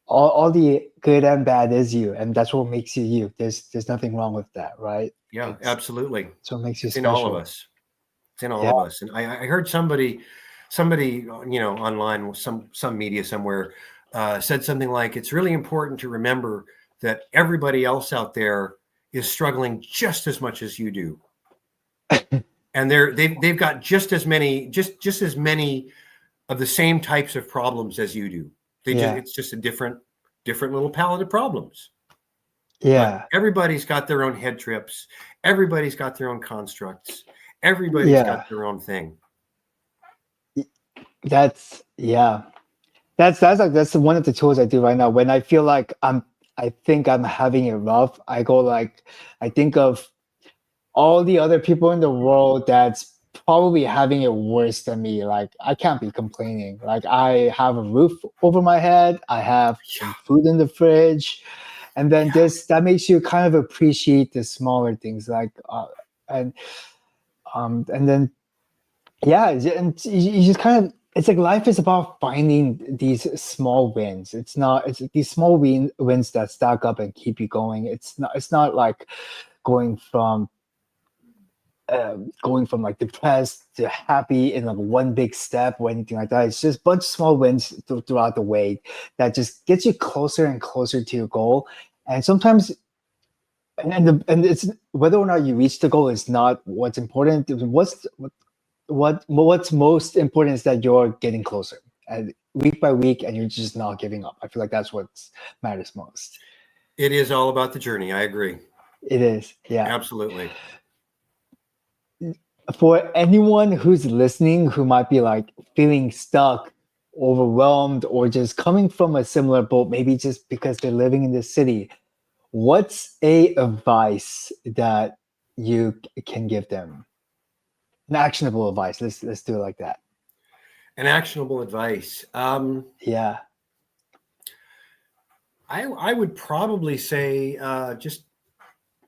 Speaker 1: all the good and bad is you, and that's what makes you you. There's nothing wrong with that, right?
Speaker 2: yeah,
Speaker 1: It's
Speaker 2: absolutely.
Speaker 1: It's what makes you
Speaker 2: It's in all of
Speaker 1: special.
Speaker 2: us. It's in all
Speaker 1: Yeah.
Speaker 2: of us. And I heard somebody, online, some media somewhere, said something like, it's really important to remember that everybody else out there is struggling just as much as you do, and they've got just as many of the same types of problems as you do.
Speaker 1: Yeah.
Speaker 2: It's just a different little palette of problems. But
Speaker 1: Yeah.
Speaker 2: everybody's got their own head trips. Everybody's got their own constructs. Everybody's got
Speaker 1: Yeah.
Speaker 2: their own thing.
Speaker 1: That's yeah. That's one of the tools I do right now. When I feel like I think I'm having it rough, I go like I think of all the other people in the world that's probably having it worse than me. Like I can't be complaining. Like I have a roof over my head, I have some
Speaker 2: Yeah,
Speaker 1: food in the fridge, and then
Speaker 2: yeah,
Speaker 1: this that makes you kind of appreciate the smaller things. Like and and then yeah, and you just kind of it's like life is about finding these small wins. It's these small wins that stack up and keep you going. It's not like going from going from like depressed to happy in like one big step or anything like that. It's just a bunch of small wins throughout the way that just gets you closer and closer to your goal. And sometimes, and it's whether or not you reach the goal is not what's important. What's most important is that you're getting closer and week by week, and you're just not giving up. I feel like that's what matters most.
Speaker 2: it is all about the journey. I agree.
Speaker 1: It is, yeah.
Speaker 2: Absolutely.
Speaker 1: For anyone who's listening who might be like feeling stuck, overwhelmed, or just coming from a similar boat, maybe just because they're living in the city, what's a advice that you can give them? An actionable advice. Let's do it like that.
Speaker 2: An actionable advice.
Speaker 1: Yeah.
Speaker 2: I would probably say just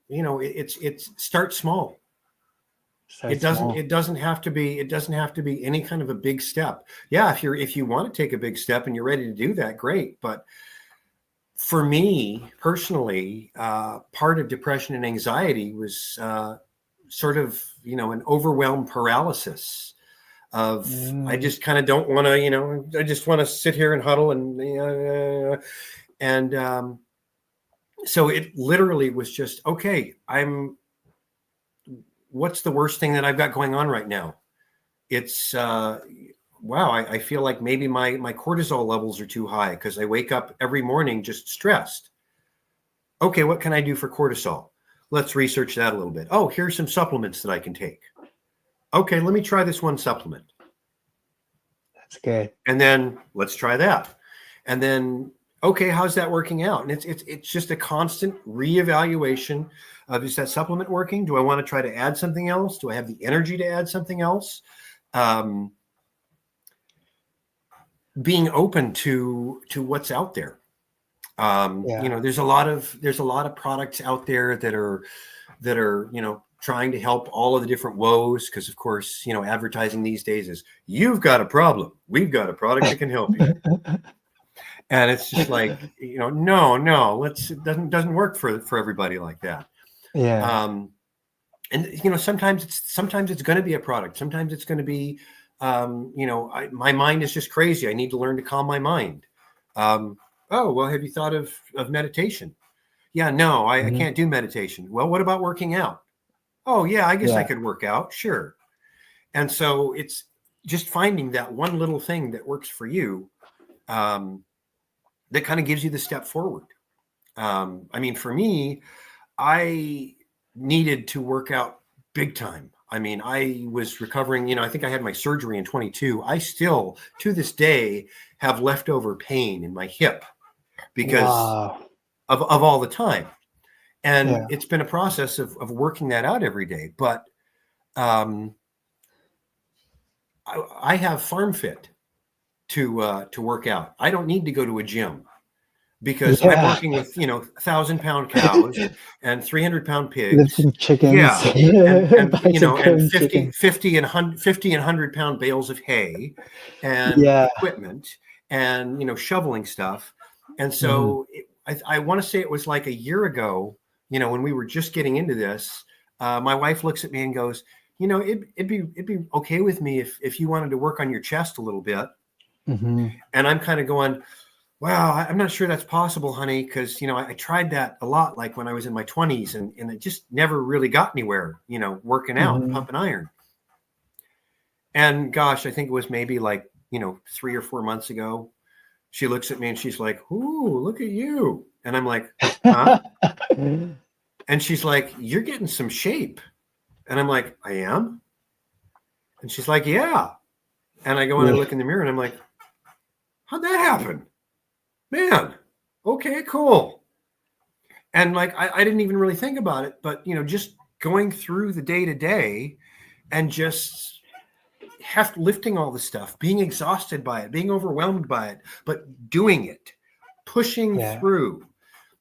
Speaker 2: it's start small.
Speaker 1: Start small.
Speaker 2: It doesn't have to be any kind of a big step. Yeah, if you want to take a big step and you're ready to do that, great. But for me personally, part of depression and anxiety was sort of an overwhelmed paralysis of I just kind of don't want to I just want to sit here and huddle and so it literally was just okay. What's the worst thing that I've got going on right now? It's wow, I feel like maybe my cortisol levels are too high because I wake up every morning just stressed. Okay, what can I do for cortisol? Let's research that a little bit. Oh, here's some supplements that I can take. Okay, let me try this one supplement.
Speaker 1: That's good.
Speaker 2: And then let's try that. And then, okay, how's that working out? And it's just a constant reevaluation of, is that supplement working? Do I want to try to add something else? Do I have the energy to add something else? Being open to what's out there. There's a lot of products out there that are trying to help all of the different woes, because of course advertising these days is, you've got a problem, we've got a product that can help you. And it's just like, no, it doesn't work for everybody like that.
Speaker 1: Yeah.
Speaker 2: And sometimes it's going to be a product. Sometimes it's going to be, my mind is just crazy. I need to learn to calm my mind. Oh, well, have you thought of meditation? Yeah, no, I can't do meditation. Well, what about working out? Oh, yeah, I guess I could work out. Sure. And so it's just finding that one little thing that works for you, that kind of gives you the step forward. For me, I needed to work out big time. I was recovering, I think I had my surgery in 22. I still, to this day, have leftover pain in my hip because of all the time. And it's been a process of working that out every day. But I have Farm Fit to work out. I don't need to go to a gym because I'm working with 1,000-pound cows and 300-pound pigs,
Speaker 1: lifting chickens,
Speaker 2: and 50 and 100-pound bales of hay and equipment and shoveling stuff. And so I want to say it was like a year ago, when we were just getting into this, my wife looks at me and goes, it'd be okay with me if you wanted to work on your chest a little bit. And I'm kind of going, wow, I'm not sure that's possible, honey, because I tried that a lot, like when I was in my 20s, and it just never really got anywhere, working out, pumping iron. And gosh, I think it was maybe like 3 or 4 months ago, she looks at me and she's like, "Ooh, look at you," and I'm like, "Huh?" And she's like, "You're getting some shape," and I'm like, "I am," and she's like, "Yeah," and I go and I look in the mirror and I'm like, "How'd that happen? Man, okay, cool." And like, I didn't even really think about it, but just going through the day to day and just lifting all the stuff, being exhausted by it, being overwhelmed by it, but doing it, pushing through.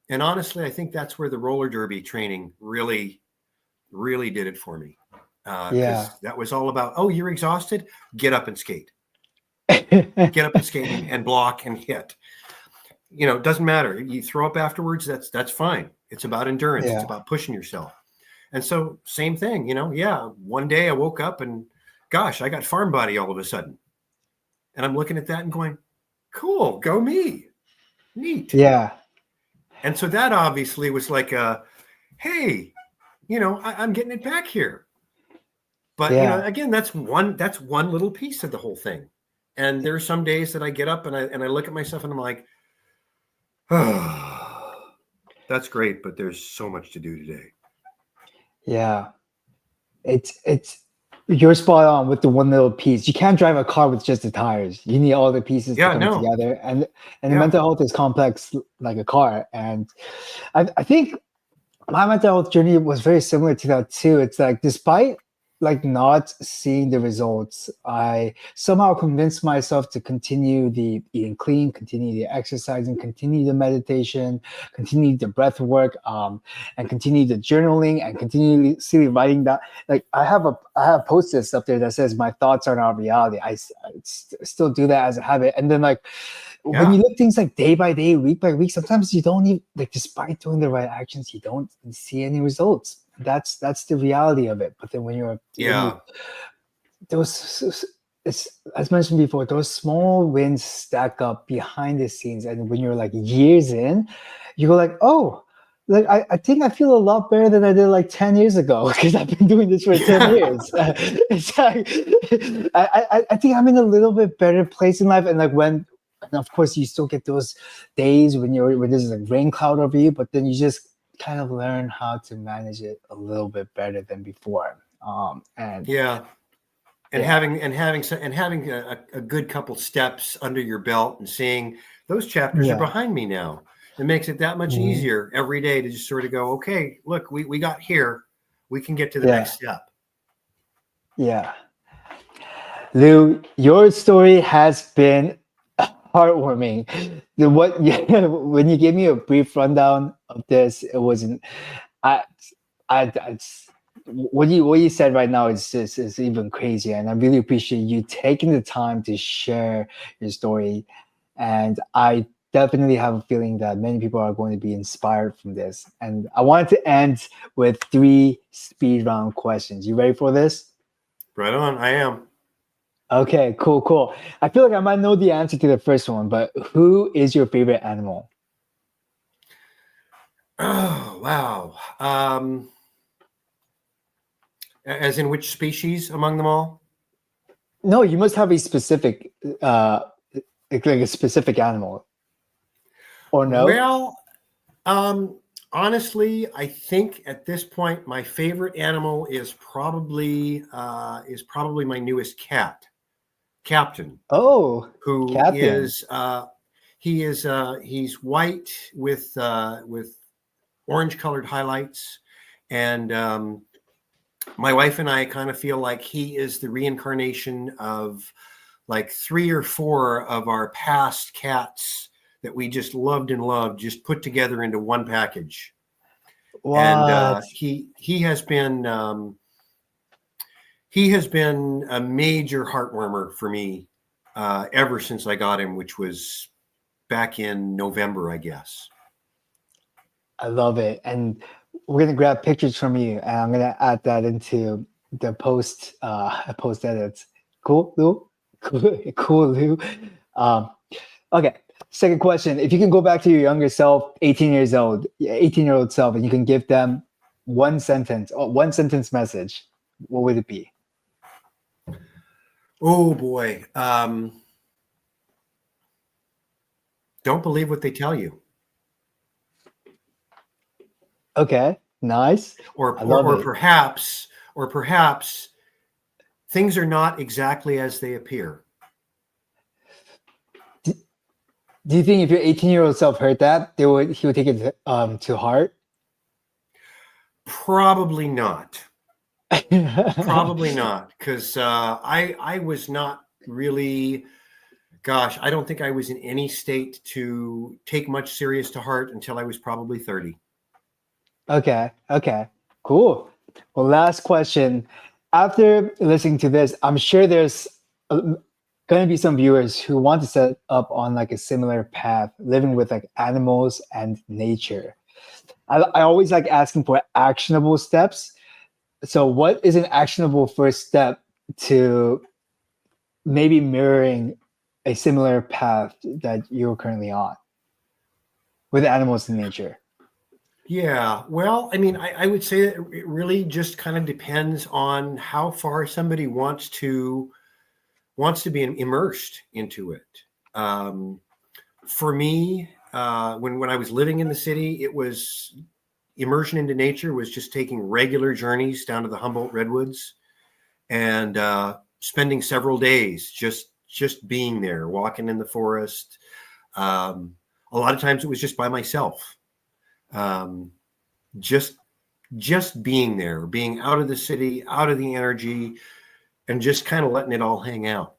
Speaker 2: And honestly, I think that's where the roller derby training really, really did it for me. Because that was all about, oh, you're exhausted? Get up and skate. Get up and skate and block and hit. It doesn't matter. You throw up afterwards, that's fine. It's about endurance. It's about pushing yourself. And so same thing, one day I woke up and gosh, I got farm body all of a sudden. And I'm looking at that and going, cool, go me. Neat.
Speaker 1: Yeah.
Speaker 2: And so that obviously was like hey, I'm getting it back here. But again, that's one little piece of the whole thing. And there are some days that I get up and I look at myself and I'm like, oh, that's great, but there's so much to do today.
Speaker 1: Yeah. It's you're spot on with the one little piece. You can't drive a car with just the tires. You need all the pieces to come together. And the mental health is complex like a car. And I think my mental health journey was very similar to that too. It's like, despite like not seeing the results, I somehow convinced myself to continue the eating clean, continue the exercising, continue the meditation, continue the breath work, and continue the journaling and continuously writing that. Like I have post-its up there that says my thoughts are not reality. Still do that as a habit, and then like when
Speaker 2: Yeah.
Speaker 1: you look things like day by day, week by week, sometimes you don't even like, despite doing the right actions, you don't see any results. That's the reality of it. But then when you
Speaker 2: Yeah.
Speaker 1: those it's as mentioned before, those small wins stack up behind the scenes, and when you're like years in, you go like, oh, like I think I feel a lot better than I did like 10 years ago because I've been doing this for 10
Speaker 2: Yeah.
Speaker 1: years. It's like, I think I'm in a little bit better place in life. And like and of course you still get those days when there's a rain cloud over you, but then you just kind of learn how to manage it a little bit better than before. And
Speaker 2: Yeah. And
Speaker 1: yeah,
Speaker 2: having a good couple steps under your belt and seeing those chapters are
Speaker 1: yeah.
Speaker 2: behind me now. It makes it that much
Speaker 1: Mhm.
Speaker 2: easier every day to just sort of go, okay, look, we got here. We can get to the
Speaker 1: Yeah,
Speaker 2: next step.
Speaker 1: yeah. Lou, your story has been heartwarming. What when you gave me a brief rundown of this, it wasn't. I, it's, what you said right now is even crazier, and I really appreciate you taking the time to share your story. And I definitely have a feeling that many people are going to be inspired from this. And I wanted to end with three speed round questions. You ready for this?
Speaker 2: Right on. I am.
Speaker 1: Okay, cool, cool. I feel like I might know the answer to the first one, but who is your favorite animal?
Speaker 2: Oh, wow. As in which species among them all?
Speaker 1: No, you must have a specific, like a specific animal, or no?
Speaker 2: Well, um, honestly, I think at this point my favorite animal is probably my newest cat, Captain,
Speaker 1: Oh,
Speaker 2: who
Speaker 1: Captain.
Speaker 2: is he's white with orange colored highlights, and my wife and I kind of feel like he is the reincarnation of like three or four of our past cats that we just loved, just put together into one package. And
Speaker 1: What?
Speaker 2: he has been a major heartwarmer for me ever since I got him, which was back in November, I guess.
Speaker 1: I love it. And we're gonna grab pictures from you, and I'm gonna add that into the post edits. Cool, Lou. Cool, cool, Lou. Um, okay. Second question: if you can go back to your younger self, 18 years old, 18-year-old self, and you can give them one sentence message, what would it be?
Speaker 2: Oh boy. Don't believe what they tell you.
Speaker 1: Okay, nice.
Speaker 2: or
Speaker 1: I
Speaker 2: or
Speaker 1: love
Speaker 2: or
Speaker 1: it.
Speaker 2: perhaps or perhaps things are not exactly as they appear.
Speaker 1: Do, do you think if your 18-year-old self heard that, he would take it to heart?
Speaker 2: Probably not. Probably not, because I was not really. Gosh, I don't think I was in any state to take much serious to heart until I was probably 30.
Speaker 1: Okay, okay, cool. Well, last question. After listening to this, I'm sure there's going to be some viewers who want to set up on like a similar path, living with like animals and nature. I always like asking for actionable steps. So, what is an actionable first step to maybe mirroring a similar path that you're currently on with animals and nature?
Speaker 2: Yeah, well, I mean, I would say that it really just kind of depends on how far somebody wants to be immersed into it. Um, for me, when I was living in the city, it was immersion into nature was just taking regular journeys down to the Humboldt redwoods and spending several days just being there, walking in the forest. Um, a lot of times it was just by myself, um, just just being there, being out of the city, out of the energy, and just kind of letting it all hang out.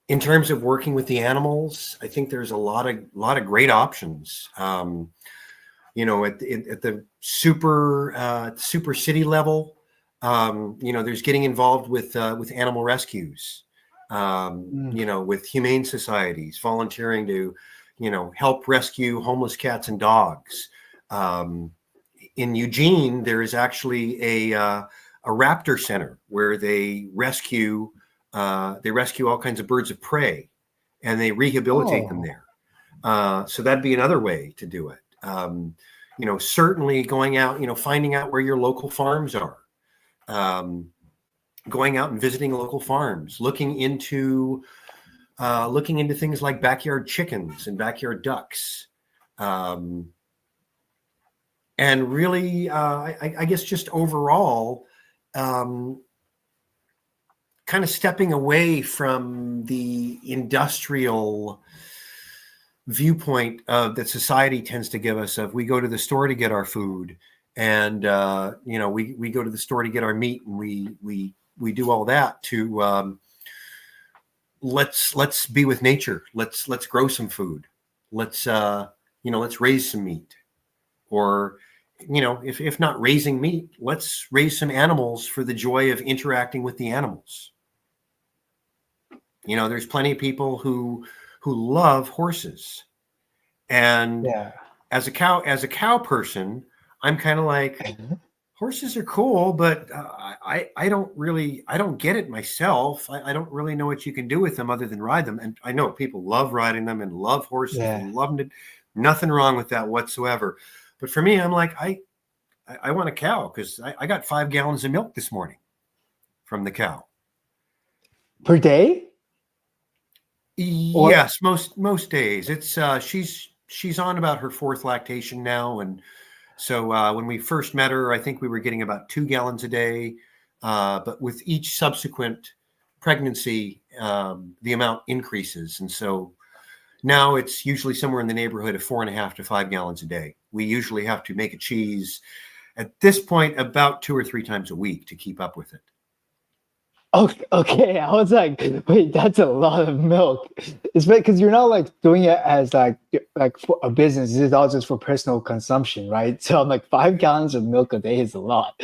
Speaker 2: In terms of working with the animals, I think there's a lot of great options. You know, at the super city level, you know, there's getting involved with animal rescues. You know, with humane societies, volunteering to, you know, help rescue homeless cats and dogs. In Eugene, there is actually a raptor center where they rescue all kinds of birds of prey, and they rehabilitate them there. So that'd be another way to do it. You know, certainly going out, you know, finding out where your local farms are, going out and visiting local farms, looking into things like backyard chickens and backyard ducks. And really, I guess just overall, kind of stepping away from the industrial viewpoint that society tends to give us of we go to the store to get our food, and you know, we go to the store to get our meat, and we do all that to let's be with nature. Let's grow some food. Let's you know, let's raise some meat. Or, you know, if not raising meat, let's raise some animals for the joy of interacting with the animals. You know, there's plenty of people who love horses. And as a cow person, I'm kind of like, horses are cool, but I don't get it myself. I don't really know what you can do with them other than ride them. And I know people love riding them and love horses and love them. Nothing wrong with that whatsoever. But for me, I'm like, I want a cow because I got 5 gallons of milk this morning from the cow.
Speaker 1: Per day?
Speaker 2: Yes, most days. It's she's on about her 4th lactation now, and so when we first met her, I think we were getting about 2 gallons a day. But with each subsequent pregnancy, the amount increases, and so now it's usually somewhere in the neighborhood of 4.5 to 5 gallons a day. We usually have to make a cheese at this point about 2 or 3 times a week to keep up with it.
Speaker 1: Okay. I was like, wait, that's a lot of milk. It's because you're not like doing it as like for a business. This is all just for personal consumption, right? So I'm like 5 gallons of milk a day is a lot.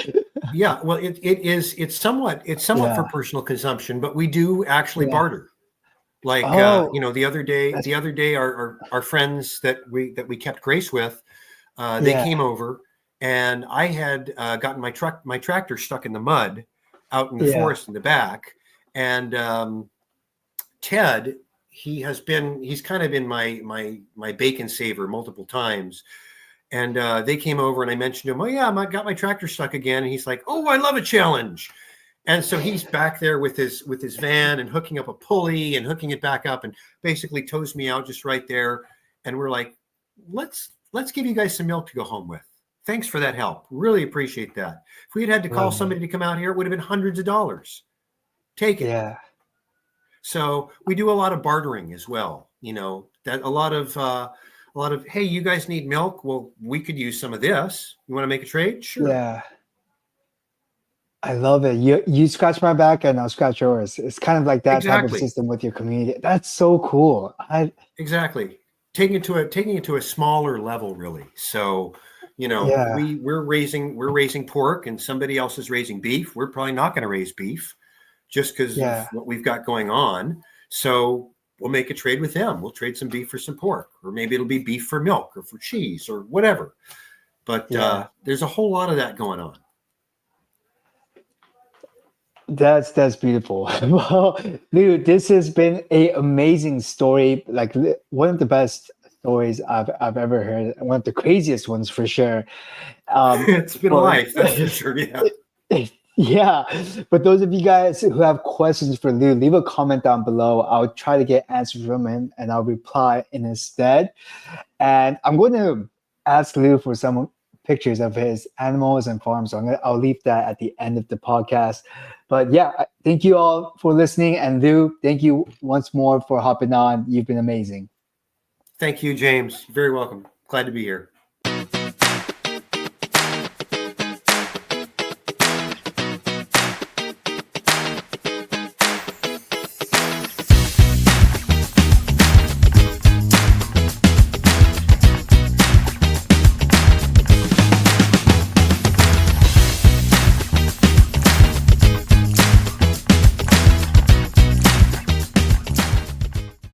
Speaker 2: Yeah, well, it's somewhat for personal consumption, but we do actually barter. Like you know, the other day, our friends that we kept Grace with, they came over, and I had gotten my tractor stuck in the mud out in the forest in the back, and Ted, he's kind of been my bacon saver multiple times, and they came over, and I mentioned to him, oh yeah, I got my tractor stuck again, and he's like, oh, I love a challenge. And so he's back there with his van and hooking up a pulley and hooking it back up and basically tows me out just right there. And we're like, let's give you guys some milk to go home with. Thanks for that help. Really appreciate that. If we had to call somebody to come out here, it would have been hundreds of dollars. Take it.
Speaker 1: Yeah.
Speaker 2: So we do a lot of bartering as well. You know, that a lot of hey, you guys need milk? Well, we could use some of this. You want to make a trade? Sure.
Speaker 1: Yeah. I love it. You scratch my back and I'll scratch yours. It's kind of like that type of system with your community. That's so cool.
Speaker 2: Exactly. Taking it to a smaller level, really. So, you know, we're raising pork and somebody else is raising beef. We're probably not going to raise beef just because of what we've got going on. So we'll make a trade with them. We'll trade some beef for some pork, or maybe it'll be beef for milk or for cheese or whatever. But there's a whole lot of that going on.
Speaker 1: That's beautiful. Well, dude, this has been an amazing story. Like one of the best stories I've ever heard. One of the craziest ones for sure.
Speaker 2: It's been a life, that's for sure. Yeah.
Speaker 1: Yeah. But those of you guys who have questions for Lou, leave a comment down below. I'll try to get answers from him and I'll reply in his stead. And I'm going to ask Lou for some pictures of his animals and farms. So I'll leave that at the end of the podcast. But yeah, thank you all for listening. And Lou, thank you once more for hopping on. You've been amazing.
Speaker 2: Thank you, James. You're very welcome. Glad to be here.